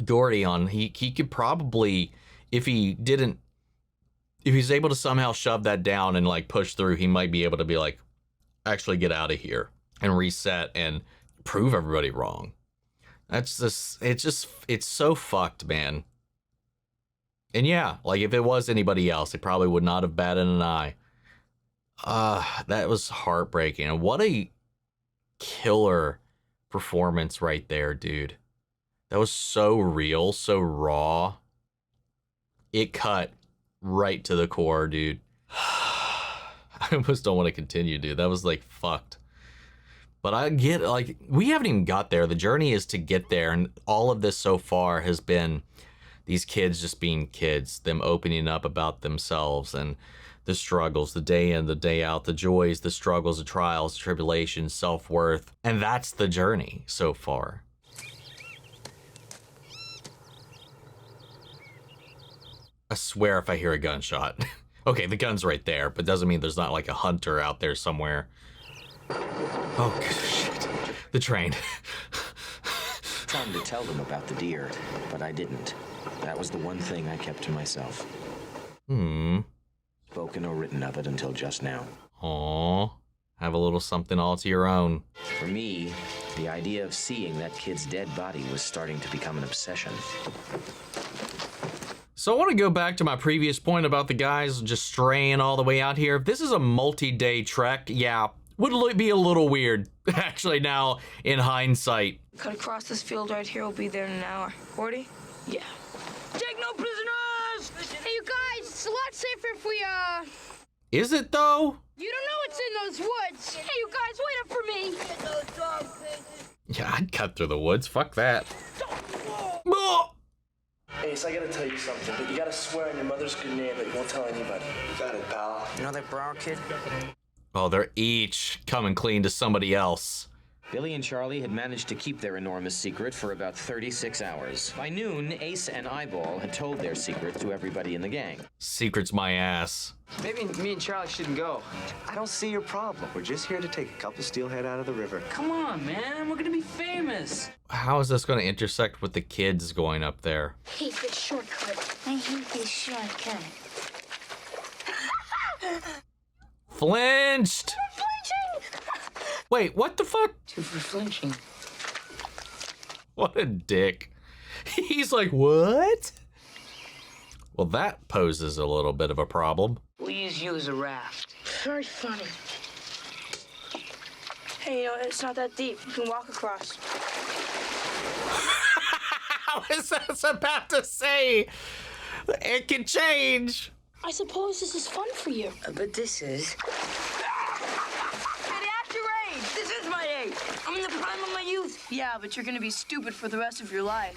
S1: Gordy on. He could probably, if he's able to somehow shove that down and like push through, he might be able to be like, actually get out of here and reset and prove everybody wrong. That's just, it's so fucked, man. And yeah, like if it was anybody else, it probably would not have batted an eye. That was heartbreaking. And what a killer performance right there, dude. That was so real, so raw. It cut right to the core, dude. I almost don't want to continue, dude. That was like fucked. But I get, like, we haven't even got there. The journey is to get there. And all of this so far has been these kids just being kids, them opening up about themselves and the struggles, the day in, the day out, the joys, the struggles, the trials, tribulations, self-worth. And that's the journey so far. I swear if I hear a gunshot. Okay, the gun's right there, but doesn't mean there's not like a hunter out there somewhere. Oh, shit. The train.
S2: Trying to tell them about the deer, but I didn't. That was the one thing I kept to myself. Spoken or written of it until just now.
S1: Aww. Have a little something all to your own.
S2: For me, the idea of seeing that kid's dead body was starting to become an obsession.
S1: So I want to go back to my previous point about the guys just straying all the way out here. If this is a multi-day trek, yeah, would be a little weird, actually, now in hindsight.
S15: Cut across this field right here. We'll be there in an hour. 40? Yeah.
S9: Take no prisoners! Hey, you guys, it's a lot safer if we,
S1: Is it, though?
S9: You don't know what's in those woods. Hey, you guys, wait up for me. Get those dog faces.
S1: Yeah, I'd cut through the woods. Fuck that.
S7: Ace, I gotta tell you something, but you gotta swear on your mother's good name that you won't tell anybody.
S11: Got it, pal. You know that Brown kid?
S1: Oh, they're each coming clean to somebody else.
S2: Billy and Charlie had managed to keep their enormous secret for about 36 hours. By noon, Ace and Eyeball had told their secret to everybody in the gang.
S1: Secret's my ass.
S11: Maybe me and Charlie shouldn't go.
S8: I don't see your problem. We're just here to take a couple steelhead out of the river.
S11: Come on, man. We're gonna be famous.
S1: How is this going to intersect with the kids going up there?
S3: I hate this shortcut. I hate this shortcut.
S1: Flinched! Wait, what the fuck?
S6: Two for flinching.
S1: What a dick. He's like, what? Well, that poses a little bit of a problem.
S6: We'll use you as a raft.
S3: Very funny.
S15: Hey, you know, it's not that deep. You can walk across.
S1: I was just about to say, it can change.
S3: I suppose this is fun for you.
S6: But this is...
S9: This is my age. I'm in the prime of my youth.
S15: Yeah, but you're gonna be stupid for the rest of your life.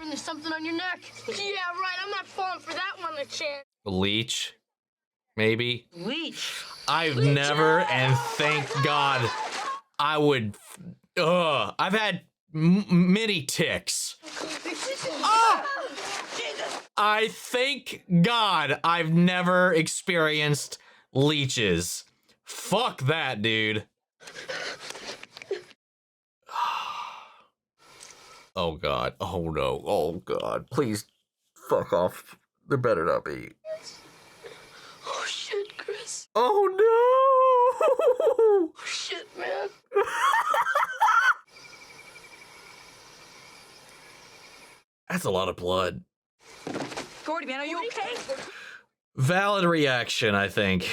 S3: And there's something on your neck. Yeah, right. I'm not falling for that one a chance.
S1: Leech, maybe.
S6: Leech.
S1: I've never, and thank God, I would. I've had many ticks. Oh! I thank God I've never experienced leeches. Fuck that, dude. Oh God. Oh no. Oh God. Please fuck off. There better not be.
S3: Oh shit, Chris.
S1: Oh no.
S3: Oh shit, man.
S1: That's a lot of blood.
S15: Gordy, man, are you okay?
S1: Valid reaction, I think.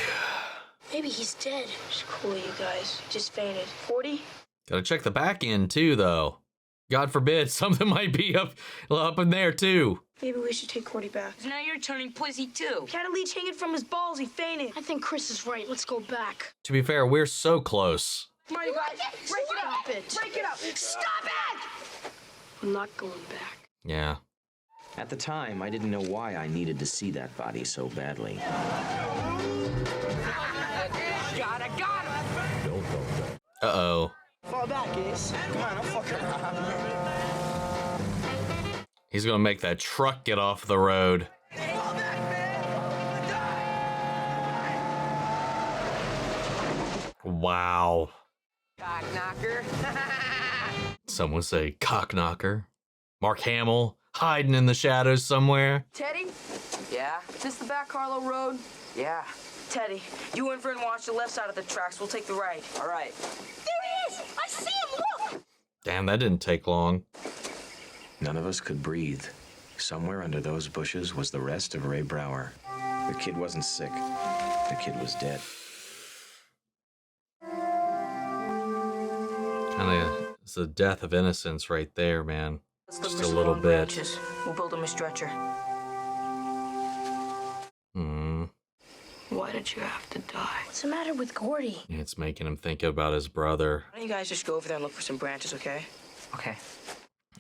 S3: Maybe he's dead.
S15: It's cool, you guys. Just fainted. 40?
S1: Gotta check the back end too, though. God forbid, something might be up in there too.
S15: Maybe we should take Gordy back.
S6: Now you're turning pussy too.
S15: Had a leech hanging from his balls. He fainted.
S3: I think Chris is right. Let's go back.
S1: To be fair, we're so close.
S15: Come on, you guys. Break it up. Break it up.
S3: Stop it! I'm not going back.
S1: Yeah.
S2: At the time, I didn't know why I needed to see that body so badly.
S9: Got him.
S1: Uh-oh.
S7: Fall back, Ace. Come on, I'm fucking around.
S1: He's gonna make that truck get off the road. Wow.
S11: Cock knocker.
S1: Someone say cock knocker. Mark Hamill hiding in the shadows somewhere.
S15: Teddy?
S11: Yeah?
S15: Is this the back Harlow Road?
S11: Yeah.
S15: Teddy, you and Vern watch the left side of the tracks. We'll take the right.
S11: All right.
S9: There he is. I see him. Look.
S1: Damn, that didn't take long.
S2: None of us could breathe. Somewhere under those bushes was the rest of Ray Brower. The kid wasn't sick. The kid was dead.
S1: Kinda, it's the death of innocence right there, man.
S15: Let's look
S1: Just
S15: for
S1: a
S15: some
S1: little
S15: long
S1: bit.
S15: branches. We'll build him a stretcher. Why did you have to die?
S3: What's the matter with Gordy?
S1: It's making him think about his brother.
S15: Why don't you guys just go over there and look for some branches, okay?
S6: Okay.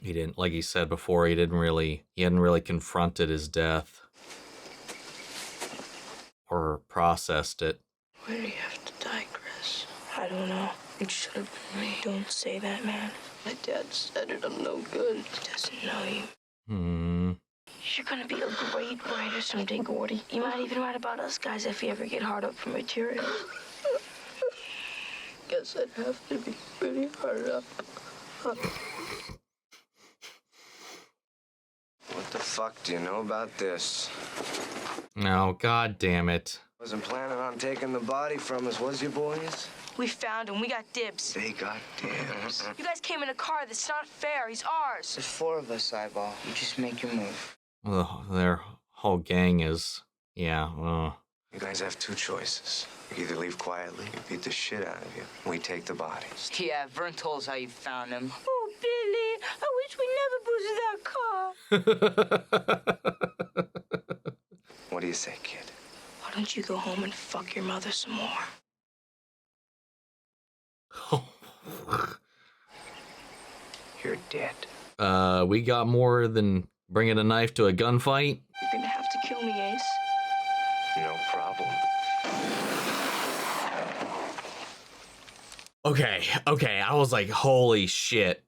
S1: He didn't, like he said before, he hadn't really confronted his death. Or processed it.
S15: Why did you have to die, Chris? I don't know. It should have been me. Don't say that, man. My dad said it. I'm no good. He doesn't know you. You're gonna be a great writer someday, Gordy. You might even write about us guys if you ever get hard up for material. Guess I'd have to be pretty hard up.
S8: What the fuck do you know about this?
S1: No, god damn it.
S8: Wasn't planning on taking the body from us, was you, boys?
S15: We found him. We got dibs.
S8: They got dibs.
S15: You guys came in a car that's not fair. He's ours.
S6: There's 4 of us, Eyeball. You just make your move.
S1: Well, their whole gang is, yeah,
S8: You guys have 2 choices. You either leave quietly or beat the shit out of you. We take the bodies.
S6: Yeah, Vern told us how you found him.
S15: Oh, Billy, I wish we never boosted that car.
S8: What do you say, kid?
S15: Why don't you go home and fuck your mother some more?
S8: You're dead.
S1: We got more than bringing a knife to a gunfight.
S15: You're gonna have to kill me, Ace.
S8: No problem.
S1: Okay, I was like, holy shit.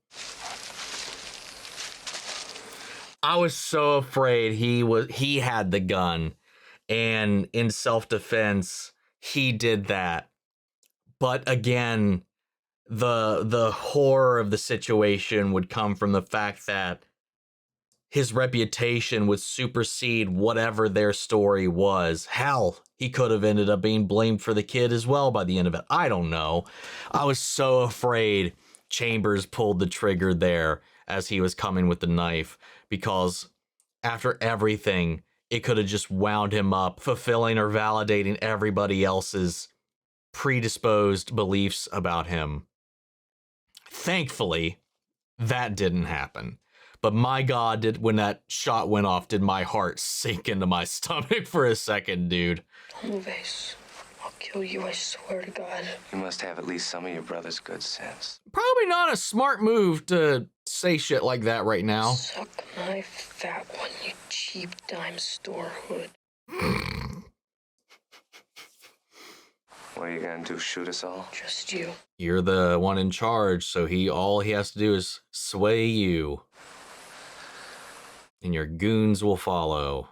S1: I was so afraid he had the gun, and in self-defense, he did that. But again, the horror of the situation would come from the fact that his reputation would supersede whatever their story was. Hell, he could have ended up being blamed for the kid as well by the end of it. I don't know. I was so afraid Chambers pulled the trigger there as he was coming with the knife, because after everything, it could have just wound him up, fulfilling or validating everybody else's predisposed beliefs about him. Thankfully, that didn't happen. But my God, when that shot went off, did my heart sink into my stomach for a second, dude.
S15: Don't move, Ace. I'll kill you, I swear to God.
S8: You must have at least some of your brother's good sense.
S1: Probably not a smart move to say shit like that right now.
S15: Suck my fat one, you cheap dime store hood.
S8: What are you gonna do, shoot us all?
S15: Just you.
S1: You're the one in charge, so all he has to do is sway you. And your goons will follow.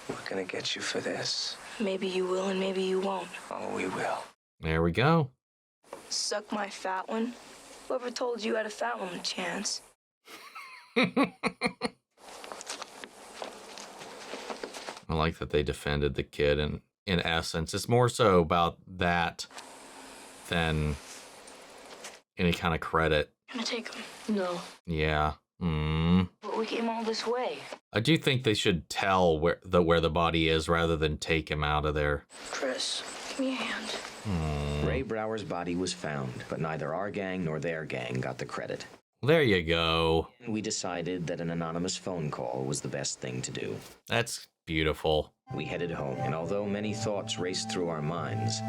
S8: We're gonna get you for this.
S15: Maybe you will and maybe you won't.
S8: Oh, we will.
S1: There we go.
S15: Suck my fat one? Whoever told you had a fat one a chance?
S1: I like that they defended the kid, and in essence, it's more so about that than any kind of credit.
S15: Gonna take him. No.
S1: Yeah.
S6: But we came all this way.
S1: I do think they should tell where the body is rather than take him out of there.
S15: Chris, give me a hand.
S2: Ray Brower's body was found, but neither our gang nor their gang got the credit.
S1: There you go.
S2: And we decided that an anonymous phone call was the best thing to do.
S1: That's beautiful.
S2: We headed home, and although many thoughts raced through our minds,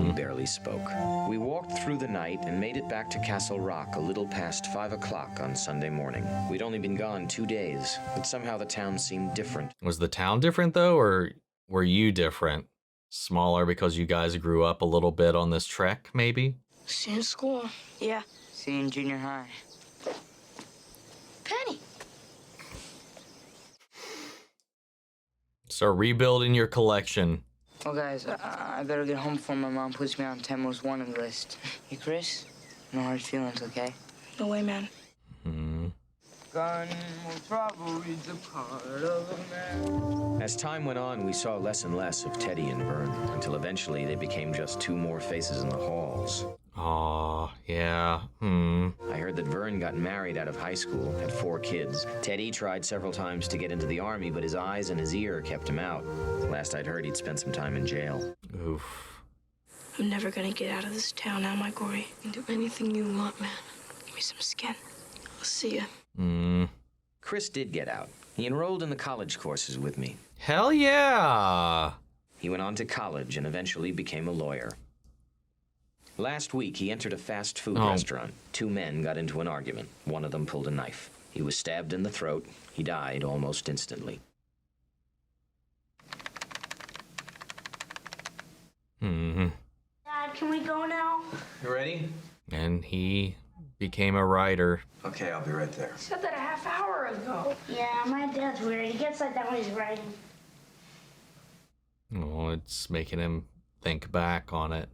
S2: we barely spoke. We walked through the night and made it back to Castle Rock a little past 5 o'clock on Sunday morning. We'd only been gone 2 days, but somehow the town seemed different.
S1: Was the town different, though, or were you different? Smaller because you guys grew up a little bit on this trek, maybe?
S15: See you in school. Yeah.
S6: See you in junior high.
S15: Penny.
S1: So rebuilding your collection.
S6: Well, guys, I better get home before my mom puts me on 10 most wanted list. Hey, Chris? No hard feelings, okay?
S15: No way, man.
S6: Gun will travel is a part of a man.
S2: As time went on, we saw less and less of Teddy and Vern, until eventually they became just 2 more faces in the halls.
S1: Aw, yeah.
S2: I heard that Vern got married out of high school, had 4 kids. Teddy tried several times to get into the army, but his eyes and his ear kept him out. Last I'd heard, he'd spent some time in jail.
S1: Oof.
S15: I'm never gonna get out of this town now, my Gory. You can do anything you want, man. Give me some skin. I'll see ya.
S2: Chris did get out. He enrolled in the college courses with me.
S1: Hell yeah!
S2: He went on to college and eventually became a lawyer. Last week, he entered a fast food restaurant. 2 men got into an argument. One of them pulled a knife. He was stabbed in the throat. He died almost instantly.
S4: Dad, can we go now?
S8: You ready?
S1: And he became a writer.
S8: Okay, I'll be right there.
S3: You said that a half hour ago.
S4: Yeah, my dad's weird. He gets like that when he's writing.
S1: Oh, it's making him think back on it.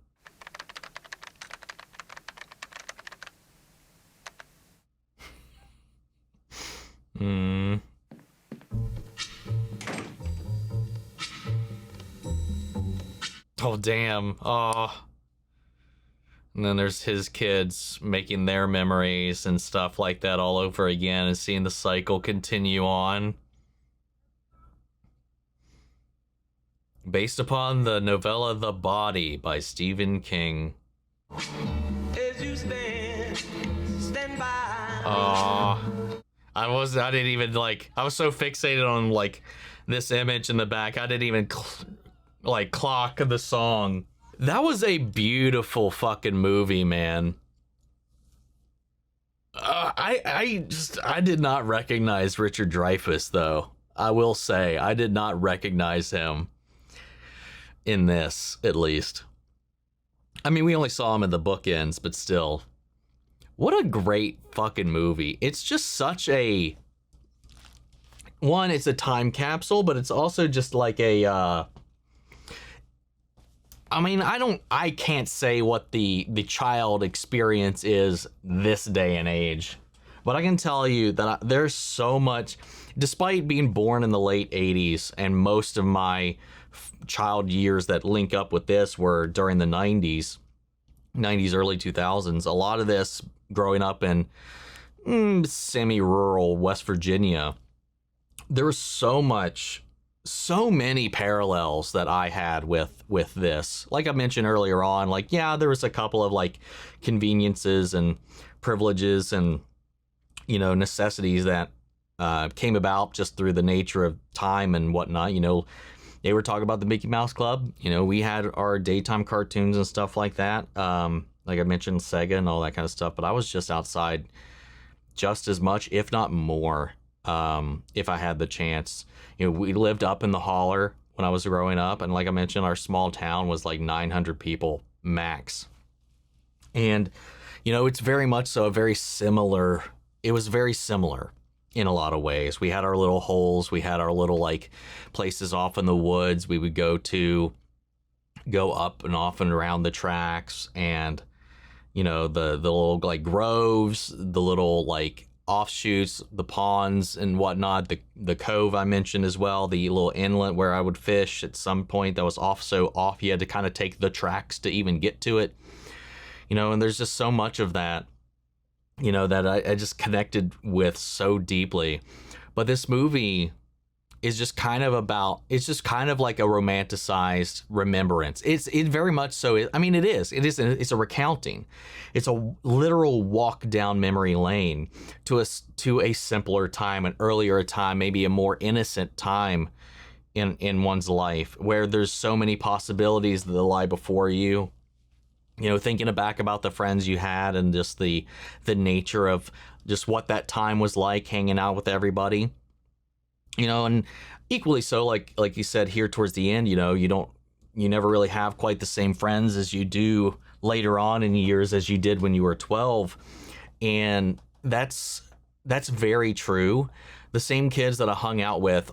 S1: Oh, damn. Oh. And then there's his kids making their memories and stuff like that all over again and seeing the cycle continue on. Based upon the novella The Body by Stephen King.
S10: As you stand by.
S1: I was so fixated on this image in the back. I didn't even clock the song. That was a beautiful fucking movie, man. I did not recognize Richard Dreyfuss, though. I will say I did not recognize him in this, at least. I mean, we only saw him in the bookends, but still, what a great fucking movie. It's just such a, one, it's a time capsule, but it's also just like a, I mean, I can't say what the child experience is this day and age, but I can tell you that there's so much, despite being born in the late 80s and most of my child years that link up with this were during the 90s, early 2000s. A lot of this growing up in semi-rural West Virginia, there was so many parallels that I had with this. Like I mentioned earlier on, like, yeah, there was a couple of like conveniences and privileges and, you know, necessities that came about just through the nature of time and whatnot. You know, they were talking about the Mickey Mouse Club. You know, we had our daytime cartoons and stuff like that. Like I mentioned, Sega and all that kind of stuff. But I was just outside just as much, if not more, if I had the chance. You know, we lived up in the holler when I was growing up. And like I mentioned, our small town was like 900 people max. And, you know, it's very much so it was very similar in a lot of ways. We had our little holes. We had our little like places off in the woods we would go up and off and around the tracks, and you know, the little like groves, the little like offshoots, the ponds and whatnot, the cove I mentioned as well, the little inlet where I would fish at some point that was off you had to kind of take the tracks to even get to it, you know. And there's just so much of that, you know, that I just connected with so deeply. But this movie is just kind of like a romanticized remembrance. It very much so. I mean, it's a recounting. It's a literal walk down memory lane to a simpler time, an earlier time, maybe a more innocent time in one's life, where there's so many possibilities that lie before you. You know, thinking back about the friends you had and just the nature of just what that time was like, hanging out with everybody, you know. And equally so, like you said here towards the end, you know, you never really have quite the same friends as you do later on in years as you did when you were 12. And that's very true. The same kids that I hung out with,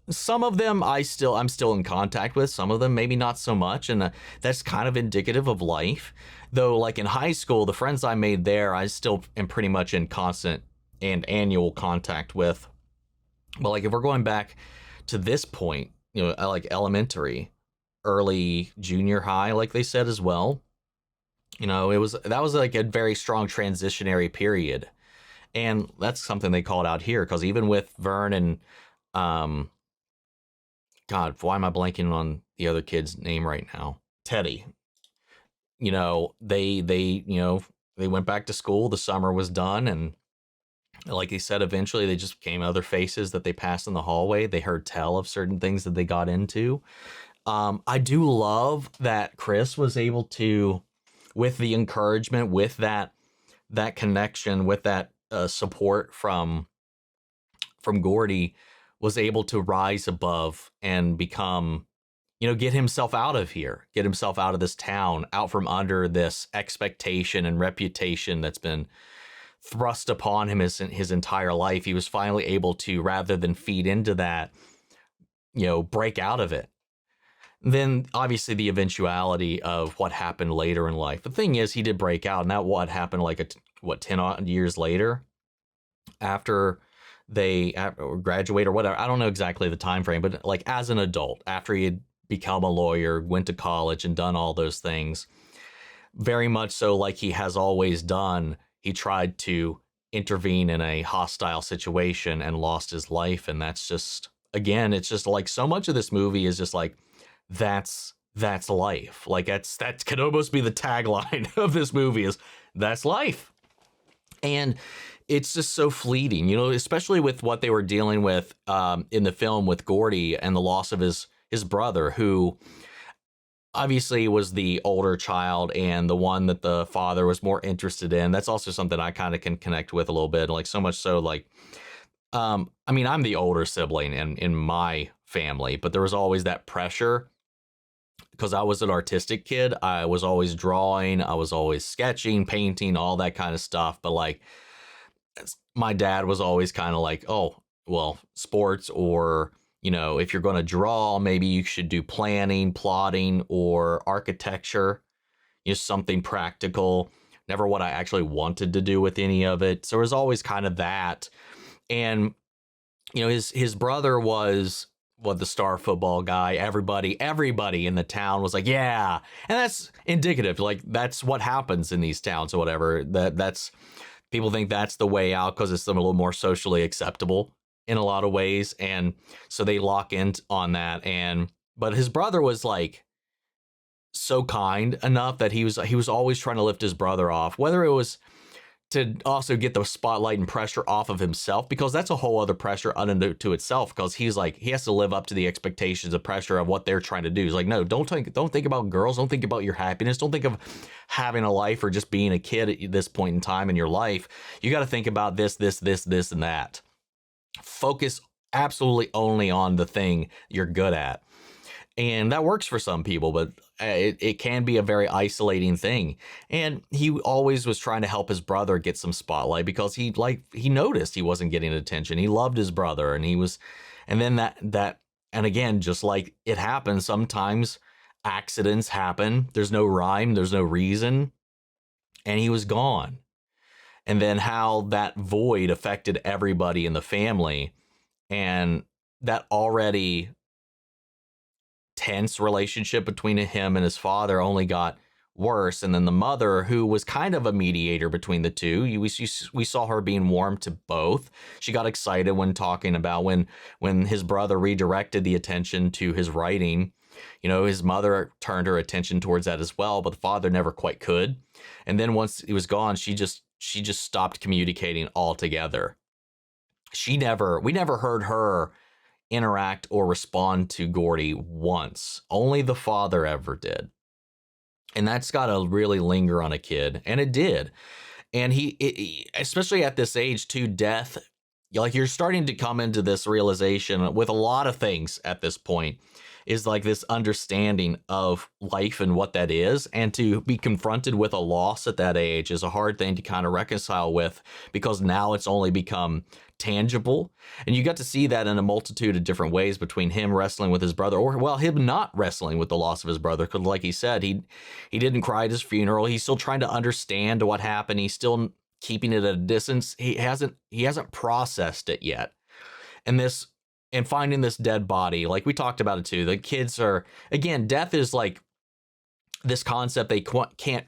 S1: some of them I'm still in contact with, some of them maybe not so much, and that's kind of indicative of life. Though, like in high school, the friends I made there, I still am pretty much in constant and annual contact with. But like if we're going back to this point, you know, like elementary, early junior high, like they said as well, you know, that was like a very strong transitionary period. And that's something they called out here, because even with Vern and God, why am I blanking on the other kid's name right now? Teddy. You know, they went back to school. The summer was done, and like he said, eventually they just became other faces that they passed in the hallway. They heard tell of certain things that they got into. I do love that Chris was able to, with the encouragement, with that connection, with that support from Gordy, was able to rise above and become, you know, get himself out of here, get himself out of this town, out from under this expectation and reputation that's been thrust upon him his entire life. He was finally able to, rather than feed into that, you know, break out of it. Then obviously the eventuality of what happened later in life. The thing is, he did break out, and that what happened like 10 odd years later, after they graduate or whatever. I don't know exactly the time frame, but like as an adult, after he had become a lawyer, went to college and done all those things, very much so like he has always done, he tried to intervene in a hostile situation and lost his life. And that's just, again, it's just like so much of this movie is just like, that's life. Like that could almost be the tagline of this movie, is that's life. And it's just so fleeting, you know, especially with what they were dealing with in the film with Gordy and the loss of his brother, who obviously was the older child and the one that the father was more interested in. That's also something I kind of can connect with a little bit, like so much so, like, I mean, I'm the older sibling in my family, but there was always that pressure because I was an artistic kid. I was always drawing, I was always sketching, painting, all that kind of stuff. But like, my dad was always kind of like, oh, well, sports, or, you know, if you're going to draw, maybe you should do planning, plotting, or architecture, just something practical. Never what I actually wanted to do with any of it. So it was always kind of that. And, you know, his brother was the star football guy. Everybody in the town was like, yeah. And that's indicative. Like, that's what happens in these towns or whatever. That's people think that's the way out because it's a little more socially acceptable in a lot of ways. And so they lock in on that. But his brother was like so kind enough that he was always trying to lift his brother off, whether it was to also get the spotlight and pressure off of himself, because that's a whole other pressure unto itself, because he's like, he has to live up to the expectations, the pressure of what they're trying to do. He's like, no, don't think about girls, don't think about your happiness, don't think of having a life or just being a kid at this point in time in your life. You got to think about this, and that. Focus absolutely only on the thing you're good at. And that works for some people, but it can be a very isolating thing. And he always was trying to help his brother get some spotlight, because he noticed he wasn't getting attention. He loved his brother, and and again, just like it happens, sometimes accidents happen. There's no rhyme, there's no reason. And he was gone. And then how that void affected everybody in the family, and that already tense relationship between him and his father only got worse. And then the mother, who was kind of a mediator between the two, we saw her being warm to both. She got excited when talking about when his brother redirected the attention to his writing. You know, his mother turned her attention towards that as well, but the father never quite could. And then once he was gone, she just stopped communicating altogether. We never heard her interact or respond to Gordy once. Only the father ever did. And that's got to really linger on a kid. And it did. And he especially at this age too, death, like, you're starting to come into this realization with a lot of things at this point, is like this understanding of life and what that is. And to be confronted with a loss at that age is a hard thing to kind of reconcile with, because now it's only become tangible. And you got to see that in a multitude of different ways, between him wrestling with his brother, or, well, him not wrestling with the loss of his brother. Because like he said, he didn't cry at his funeral. He's still trying to understand what happened. He's still keeping it at a distance. He hasn't processed it yet. And finding this dead body, like we talked about it too. The kids are, again, death is like this concept they can't,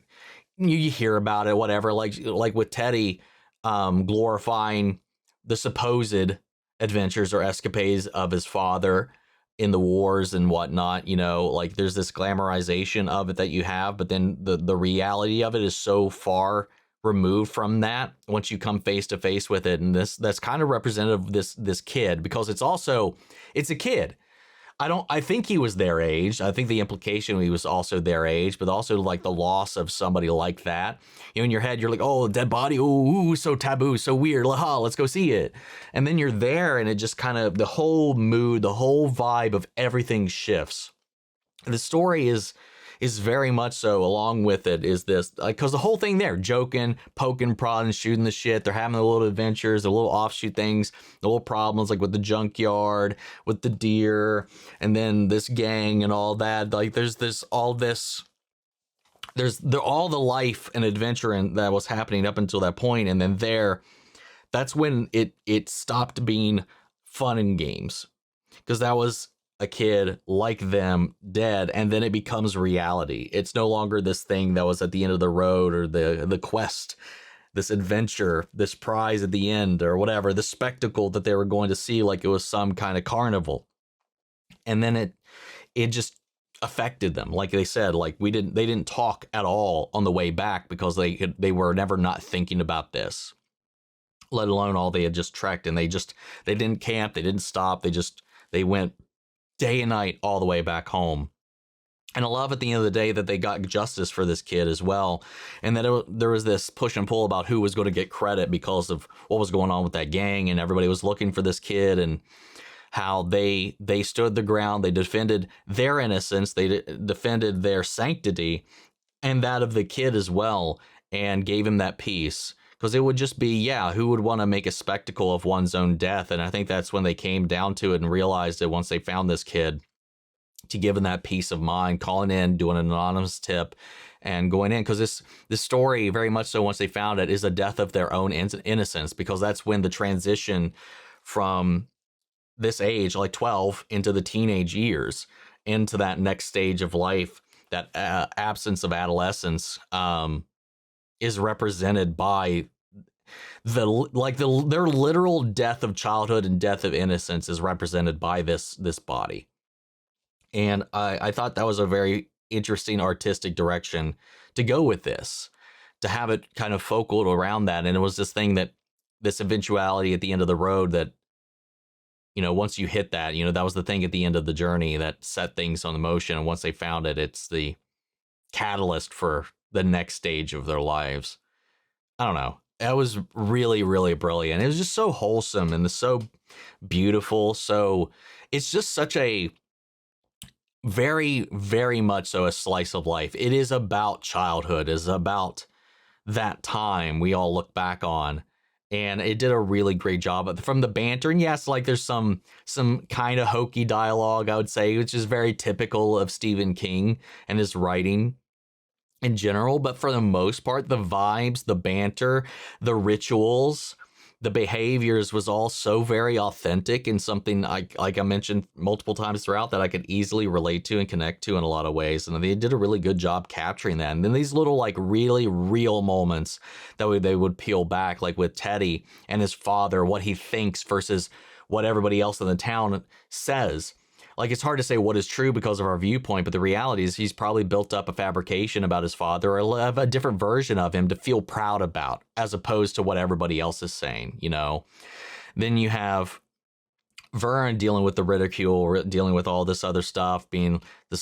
S1: you hear about it, whatever, like with Teddy glorifying the supposed adventures or escapades of his father in the wars and whatnot, you know, like there's this glamorization of it that you have, but then the reality of it is so far removed from that once you come face to face with it. And that's kind of representative of this kid, because it's a kid. I think he was their age. I think the implication, he was also their age, but also like the loss of somebody like that. You know, in your head, you're like, oh, dead body. Ooh, so taboo, so weird. Let's go see it. And then you're there, and it just kind of, the whole mood, the whole vibe of everything shifts. The story is very much so, along with it, is this, because the whole thing there, joking, poking, prodding, shooting the shit, they're having the little adventures, the little offshoot things, the little problems, like with the junkyard, with the deer, and then this gang and all that. Like there's all the life and adventure that was happening up until that point, and then that's when it stopped being fun and games, because that was a kid like them dead, and then it becomes reality. It's no longer this thing that was at the end of the road, or the quest, this adventure, this prize at the end, or whatever, the spectacle that they were going to see, like it was some kind of carnival. And then it just affected them. Like they said, like they didn't talk at all on the way back, because they were never not thinking about this, let alone all they had just trekked. And they didn't camp, they didn't stop, they went day and night all the way back home. And I love at the end of the day that they got justice for this kid as well. And that there was this push and pull about who was going to get credit because of what was going on with that gang, and everybody was looking for this kid, and how they stood the ground, they defended their innocence, they defended their sanctity and that of the kid as well, and gave him that peace. Because it would just be, yeah, who would want to make a spectacle of one's own death? And I think that's when they came down to it and realized it once they found this kid, to give him that peace of mind, calling in, doing an anonymous tip, and going in. Because this story, very much so, once they found it, is a death of their own innocence. Because that's when the transition from this age, like 12, into the teenage years, into that next stage of life, that absence of adolescence, is represented by their literal death of childhood and death of innocence is represented by this body. And I thought that was a very interesting artistic direction to go with this, to have it kind of focal around that. And it was this thing that, this eventuality at the end of the road that, you know, once you hit that, you know, that was the thing at the end of the journey that set things on the motion. And once they found it, it's the catalyst for the next stage of their lives. I don't know. That was really, really brilliant. It was just so wholesome and so beautiful. So it's just such a very, very much so a slice of life. It is about childhood. It is about that time we all look back on. And it did a really great job from the banter. And yes, like there's some kind of hokey dialogue, I would say, which is very typical of Stephen King and his writing in general. But for the most part, the vibes, the banter, the rituals, the behaviors was all so very authentic, and something like I mentioned multiple times throughout that I could easily relate to and connect to in a lot of ways. And they did a really good job capturing that. And then these little like really real moments that they would peel back, like with Teddy and his father, what he thinks versus what everybody else in the town says. Like, it's hard to say what is true because of our viewpoint, but the reality is he's probably built up a fabrication about his father, or have a different version of him to feel proud about, as opposed to what everybody else is saying, you know? Then you have Vern dealing with the ridicule, dealing with all this other stuff, being the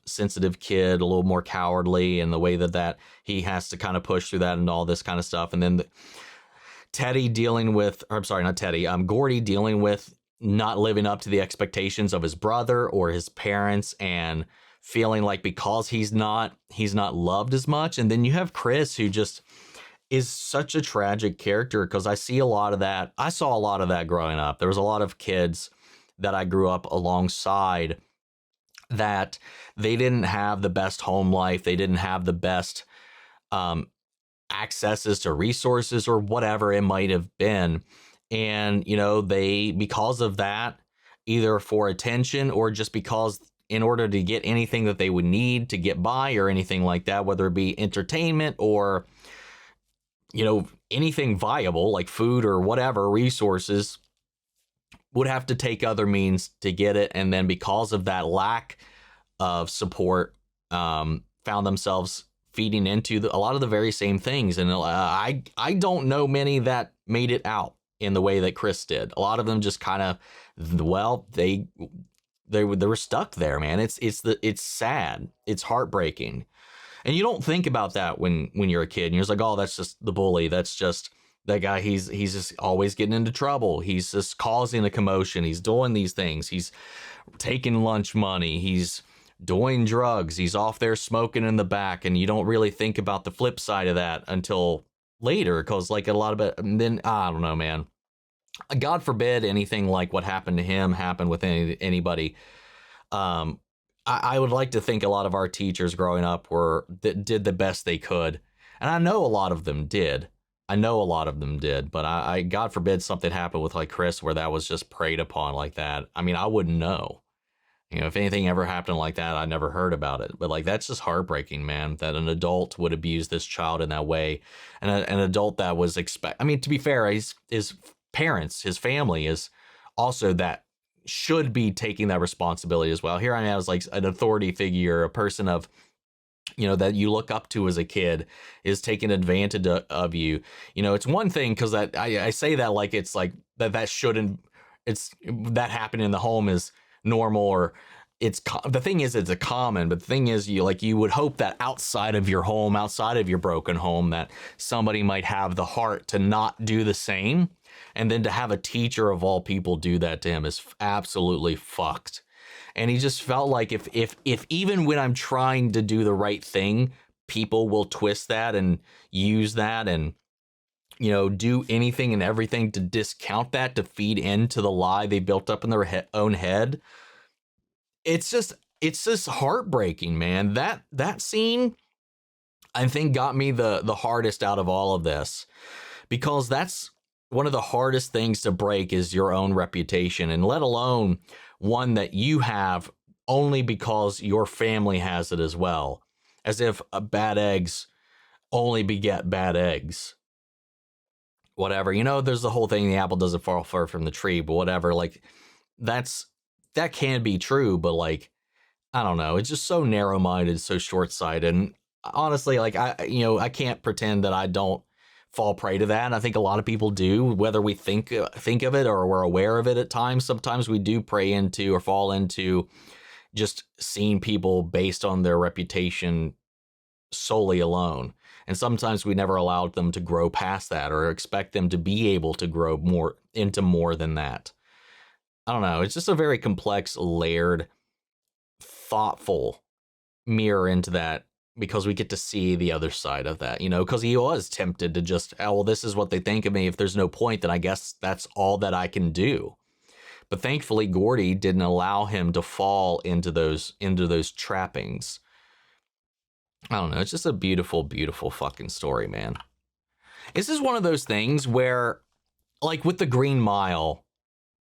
S1: sensitive kid, a little more cowardly, and the way that he has to kind of push through that and all this kind of stuff. And then Teddy dealing with, or I'm sorry, not Teddy, Gordy dealing with not living up to the expectations of his brother or his parents, and feeling like because he's not loved as much. And then you have Chris, who just is such a tragic character, because I saw a lot of that growing up. There was a lot of kids that I grew up alongside that they didn't have the best home life. They didn't have the best accesses to resources or whatever it might have been. And, you know, they, because of that, either for attention or just because in order to get anything that they would need to get by or anything like that, whether it be entertainment or, you know, anything viable like food or whatever resources, would have to take other means to get it. And then because of that lack of support, found themselves feeding into a lot of the very same things. And I don't know many that made it out in the way that Chris did. A lot of them just kind of, well, they were stuck there, man. It's sad. It's heartbreaking. And you don't think about that when you're a kid, and you're just like, oh, that's just the bully. That's just that guy. He's just always getting into trouble. He's just causing a commotion. He's doing these things. He's taking lunch money. He's doing drugs. He's off there smoking in the back. And you don't really think about the flip side of that until later, because like a lot of it, and then I don't know, man. God forbid anything like what happened to him happened with anybody. I would like to think a lot of our teachers growing up did the best they could, and I know a lot of them did. But I God forbid something happened with like Chris, where that was just preyed upon like that. I mean, I wouldn't know. You know, if anything ever happened like that, I never heard about it. But like, that's just heartbreaking, man, that an adult would abuse this child in that way. And an adult that was I mean, to be fair, his parents, his family is also that should be taking that responsibility as well. Here I am as like an authority figure, a person of, you know, that you look up to as a kid is taking advantage of you. You know, it's one thing because I say that like it's like that shouldn't, it's that happening in the home is normal, or it's the thing is it's a common, but the thing is you would hope that outside of your home, outside of your broken home, that somebody might have the heart to not do the same. And then to have a teacher of all people do that to him is absolutely fucked. And he just felt like if even when I'm trying to do the right thing, people will twist that and use that and, you know, do anything and everything to discount that, to feed into the lie they built up in their own head. It's just heartbreaking, man. That scene, I think, got me the hardest out of all of this, because that's one of the hardest things to break is your own reputation, and let alone one that you have only because your family has it as well. As if bad eggs only beget bad eggs. Whatever. You know, there's the whole thing, the apple doesn't fall far from the tree, but whatever. Like, that can be true, but like, I don't know. It's just so narrow-minded, so short-sighted. And honestly, like, I can't pretend that I don't fall prey to that. I think a lot of people do, whether we think of it or we're aware of it at times. Sometimes we do prey into or fall into just seeing people based on their reputation solely alone. And sometimes we never allowed them to grow past that or expect them to be able to grow more into more than that. I don't know. It's just a very complex, layered, thoughtful mirror into that, because we get to see the other side of that, you know, because he was tempted to just, oh, well, this is what they think of me. If there's no point, then I guess that's all that I can do. But thankfully, Gordy didn't allow him to fall into those trappings. I don't know. It's just a beautiful, beautiful fucking story, man. This is one of those things where, like with the Green Mile,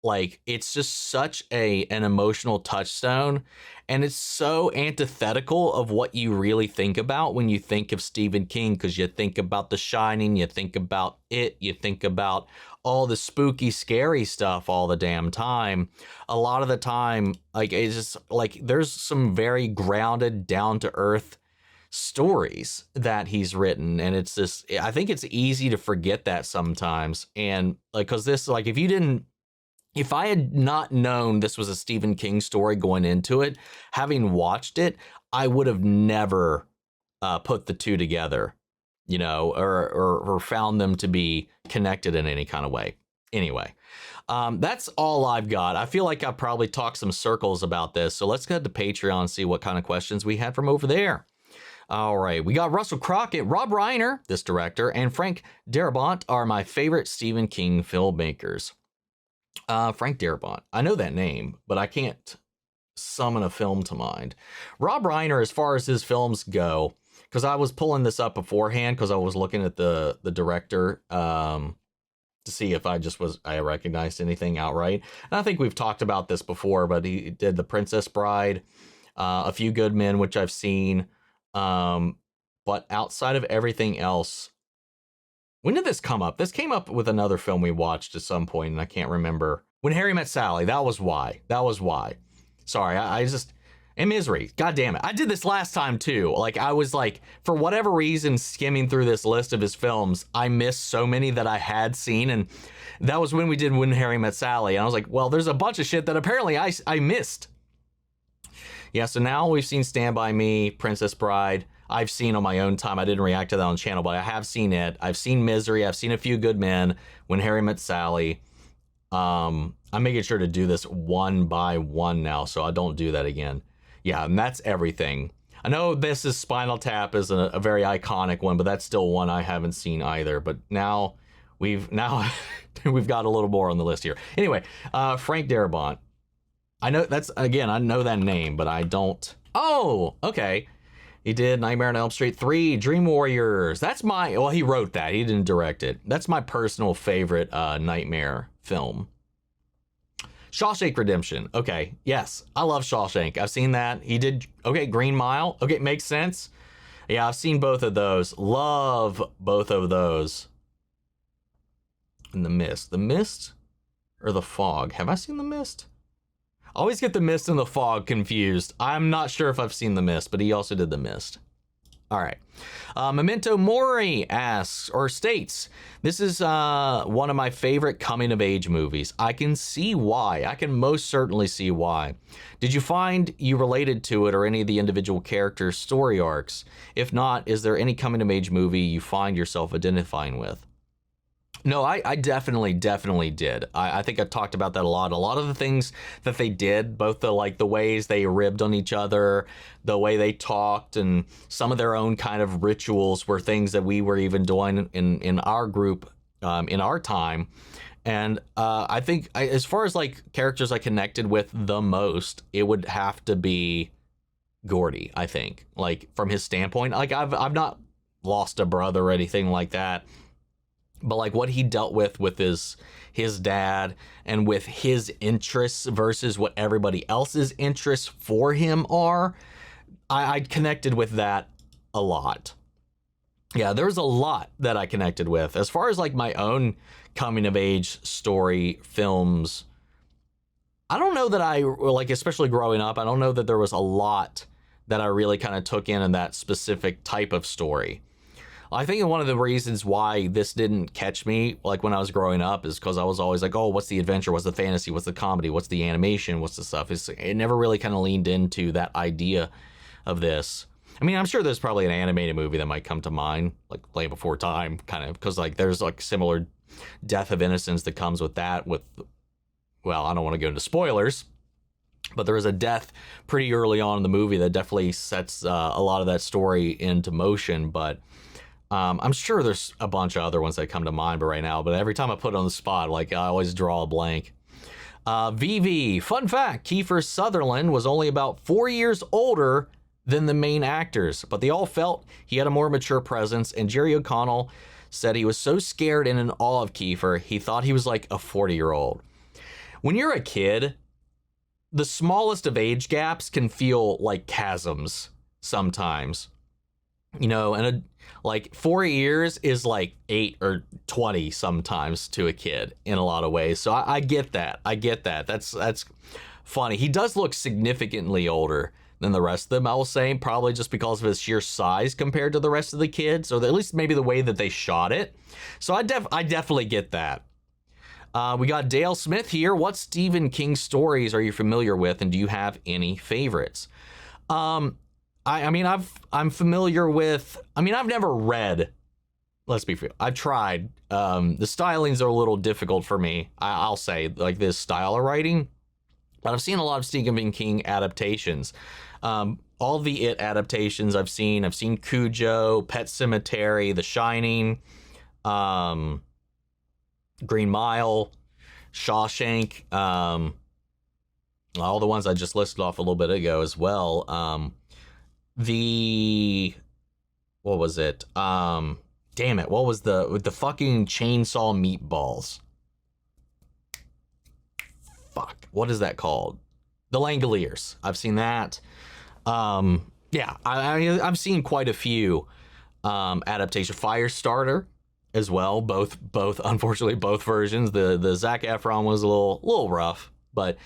S1: like it's just such an emotional touchstone, and it's so antithetical of what you really think about when you think of Stephen King, because you think about The Shining, you think about It, you think about all the spooky, scary stuff all the damn time. A lot of the time, like, it's just like there's some very grounded, down-to-earth stories that he's written, and it's just, I think it's easy to forget that sometimes. And like, because this, like, if I had not known this was a Stephen King story going into it, having watched it, I would have never put the two together, you know, or found them to be connected in any kind of way. Anyway, that's all I've got. I feel like I probably talked some circles about this, so let's go to Patreon and see what kind of questions we had from over there. All right, we got Russell Crockett, Rob Reiner, this director, and Frank Darabont are my favorite Stephen King filmmakers. Frank Darabont, I know that name, but I can't summon a film to mind. Rob Reiner, as far as his films go, because I was pulling this up beforehand because I was looking at the director to see if I recognized anything outright. And I think we've talked about this before, but he did The Princess Bride, A Few Good Men, which I've seen. But outside of everything else, when did this come up? This came up with another film we watched at some point, and I can't remember. When Harry Met Sally, that was why. Sorry, I just... And Misery, god damn it. I did this last time too. Like, I was like, for whatever reason, skimming through this list of his films, I missed so many that I had seen, and that was when we did When Harry Met Sally, and I was like, well, there's a bunch of shit that apparently I missed. Yeah, so now we've seen Stand By Me, Princess Bride. I've seen on my own time. I didn't react to that on the channel, but I have seen it. I've seen Misery. I've seen A Few Good Men, When Harry Met Sally. I'm making sure to do this one by one now, so I don't do that again. Yeah, and that's everything. I know this is Spinal Tap is a very iconic one, but that's still one I haven't seen either. But now we've got a little more on the list here. Anyway, Frank Darabont. I know I know that name, but I don't. Oh, okay. He did Nightmare on Elm Street 3, Dream Warriors. He wrote that. He didn't direct it. That's my personal favorite Nightmare film. Shawshank Redemption. Okay, yes. I love Shawshank. I've seen that. He did, Green Mile. Okay, makes sense. Yeah, I've seen both of those. Love both of those. And The Mist. The Mist or The Fog? Have I seen The Mist? I always get The Mist and The Fog confused. I'm not sure if I've seen The Mist, but he also did The Mist. All right. Memento Mori asks or states, this is one of my favorite coming of age movies. I can see why. I can most certainly see why. Did you find you related to it or any of the individual characters' story arcs? If not, is there any coming of age movie you find yourself identifying with? No, I definitely did. I think I talked about that a lot. A lot of the things that they did, both the ways they ribbed on each other, the way they talked, and some of their own kind of rituals were things that we were even doing in our group in our time. And I think as far as like characters I connected with the most, it would have to be Gordy. I think, like, from his standpoint, like I've not lost a brother or anything like that. But like what he dealt with his dad and with his interests versus what everybody else's interests for him are, I connected with that a lot. Yeah, there's a lot that I connected with. As far as like my own coming of age story films, I don't know that I, like, especially growing up, I don't know that there was a lot that I really kind of took in that specific type of story. I think one of the reasons why this didn't catch me, like, when I was growing up, is because I was always like, oh, what's the adventure? What's the fantasy? What's the comedy? What's the animation? What's the stuff? It never really kind of leaned into that idea of this. I mean, I'm sure there's probably an animated movie that might come to mind, like Land Before Time, kind of, because like there's like similar death of innocence that comes with that. With, well, I don't want to go into spoilers, but there is a death pretty early on in the movie that definitely sets a lot of that story into motion. But I'm sure there's a bunch of other ones that come to mind, but right now, but every time I put it on the spot, like, I always draw a blank. VV, fun fact, Kiefer Sutherland was only about 4 years older than the main actors, but they all felt he had a more mature presence, and Jerry O'Connell said he was so scared and in awe of Kiefer, he thought he was like a 40-year-old. When you're a kid, the smallest of age gaps can feel like chasms sometimes. You know, and like 4 years is like 8 or 20 sometimes to a kid in a lot of ways. So I get that. That's funny. He does look significantly older than the rest of them, I will say, probably just because of his sheer size compared to the rest of the kids, or at least maybe the way that they shot it. So I definitely get that. We got Dale Smith here. What Stephen King stories are you familiar with, and do you have any favorites? I'm familiar with, I've never read, let's be fair, I've tried. The stylings are a little difficult for me, I'll say, like this style of writing, but I've seen a lot of Stephen King adaptations. All the It adaptations I've seen Cujo, Pet Sematary, The Shining, Green Mile, Shawshank, all the ones I just listed off a little bit ago as well. What was it? Damn it, what was with the fucking chainsaw meatballs? Fuck, what is that called? The Langoliers. I've seen that. Yeah, I've seen quite a few adaptation. Firestarter as well. Both unfortunately both versions. The Zac Efron was a little rough, but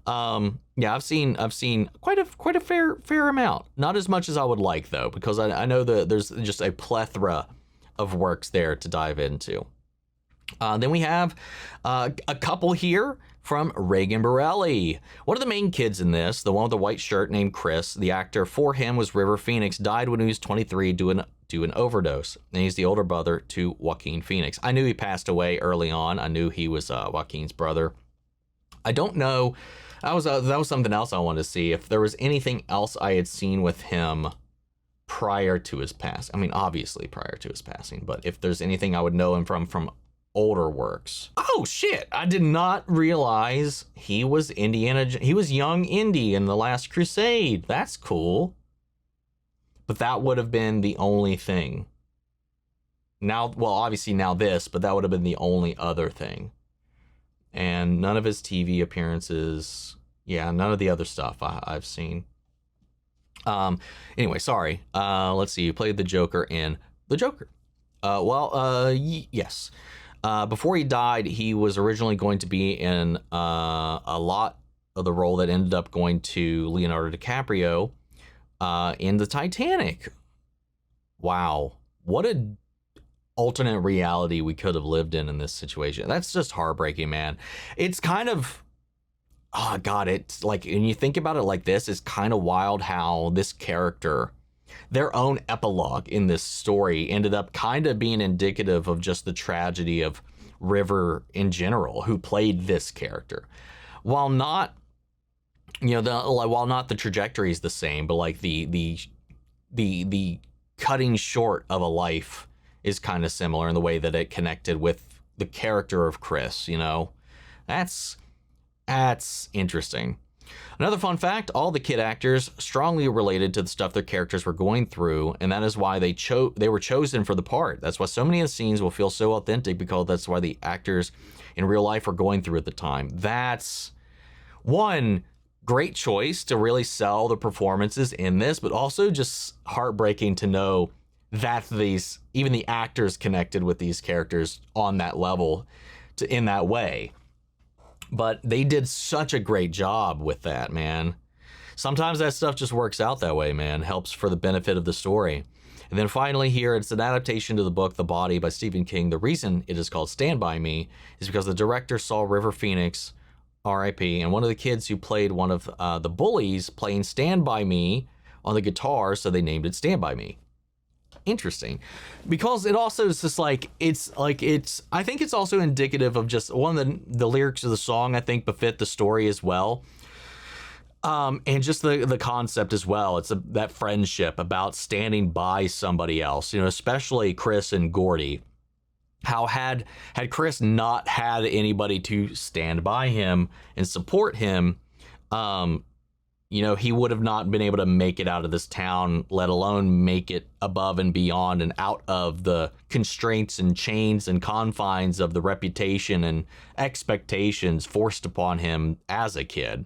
S1: yeah, I've seen quite a fair amount. Not as much as I would like, though, because I know that there's just a plethora of works there to dive into. Then we have a couple here from Reagan Borelli. One of the main kids in this, the one with the white shirt named Chris, the actor for him was River Phoenix, died when he was 23 due an overdose. And he's the older brother to Joaquin Phoenix. I knew he passed away early on. I knew he was Joaquin's brother. I don't know. That was something else I wanted to see. If there was anything else I had seen with him prior to his passing. Obviously prior to his passing, but if there's anything I would know him from older works. Oh shit, I did not realize he was young Indy in The Last Crusade. That's cool. But that would have been the only thing. Now, well, obviously now this, but that would have been the only other thing. And none of his TV appearances. Yeah, none of the other stuff I've seen. Anyway, sorry. Let's see. You played the Joker in The Joker. Yes. Before he died, he was originally going to be in a lot of the role that ended up going to Leonardo DiCaprio in the Titanic. Wow. What a alternate reality we could have lived in this situation. That's just heartbreaking, man. It's kind of, oh God, it's like, when you think about it like this, it's kind of wild how this character, their own epilogue in this story ended up kind of being indicative of just the tragedy of River in general, who played this character. While not, you know, while not the trajectory is the same, but like the cutting short of a life is kind of similar in the way that it connected with the character of Chris, you know. That's interesting. Another fun fact, all the kid actors strongly related to the stuff their characters were going through, and that is why they were chosen for the part. That's why so many of the scenes will feel so authentic, because that's why the actors in real life are going through at the time. That's one great choice to really sell the performances in this, but also just heartbreaking to know that even the actors connected with these characters on that level in that way. But they did such a great job with that, man. Sometimes that stuff just works out that way, man. Helps for the benefit of the story. And then finally here, it's an adaptation to the book The Body by Stephen King. The reason it is called Stand By Me is because the director saw River Phoenix, R.I.P., and one of the kids who played one of the bullies playing Stand By Me on the guitar, so they named it Stand By Me. Interesting, because it also is just like I think it's also indicative of just one of the lyrics of the song, I think, befit the story as well, and just the concept as well. It's that friendship about standing by somebody else, you know, especially Chris and Gordy. How had Chris not had anybody to stand by him and support him, you know, he would have not been able to make it out of this town, let alone make it above and beyond and out of the constraints and chains and confines of the reputation and expectations forced upon him as a kid.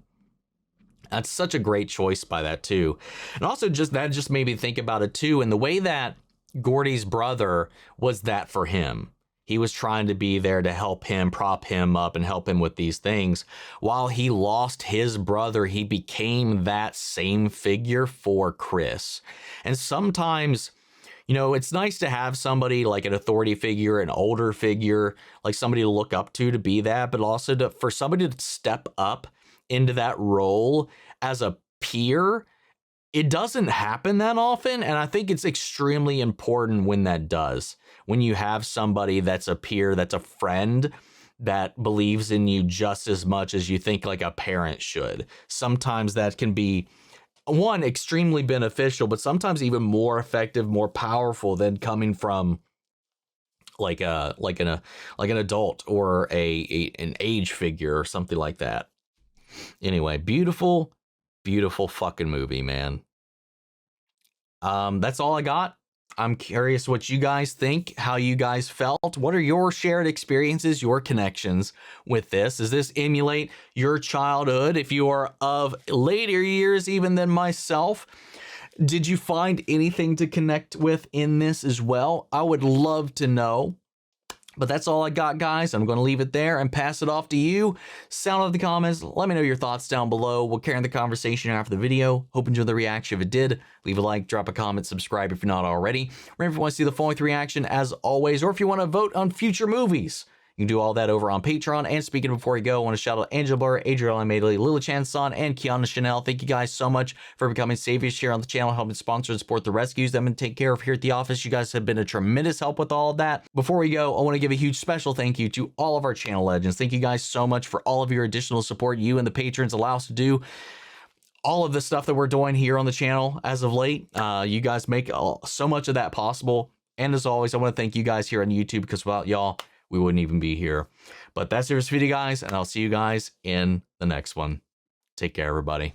S1: That's such a great choice by that too. And also that just made me think about it too, and the way that Gordy's brother was that for him. He was trying to be there to help him, prop him up, and help him with these things. While he lost his brother, he became that same figure for Chris. And sometimes, you know, it's nice to have somebody like an authority figure, an older figure, like somebody to look up to be that, but also for somebody to step up into that role as a peer. It doesn't happen that often, and I think it's extremely important when that does. When you have somebody that's a peer, that's a friend, that believes in you just as much as you think like a parent should. Sometimes that can be, one, extremely beneficial, but sometimes even more effective, more powerful than coming from like an adult or an age figure or something like that. Anyway, beautiful fucking movie, man. That's all I got. I'm curious what you guys think, how you guys felt. What are your shared experiences, your connections with this? Does this emulate your childhood? If you are of later years even than myself, did you find anything to connect with in this as well? I would love to know. But that's all I got, guys. I'm going to leave it there and pass it off to you. Sound out the comments. Let me know your thoughts down below. We'll carry on the conversation after the video. Hope you enjoyed the reaction. If it did, leave a like, drop a comment, subscribe if you're not already. Remember, if you want to see the full-length reaction, as always, or if you want to vote on future movies, you can do all that over on Patreon. And speaking of before you go, I want to shout out Angela Blur, Adriel Madeley, Lila Chan-san, and Kiana Chanel. Thank you guys so much for becoming saviors here on the channel, helping sponsor and support the rescues that I'm going to take care of here at the office. You guys have been a tremendous help with all of that. Before we go, I want to give a huge special thank you to all of our channel legends. Thank you guys so much for all of your additional support. You and the patrons allow us to do all of the stuff that we're doing here on the channel as of late. You guys make so much of that possible. And as always, I want to thank you guys here on YouTube, because without y'all, we wouldn't even be here. But that's it for this video, guys, and I'll see you guys in the next one. Take care, everybody.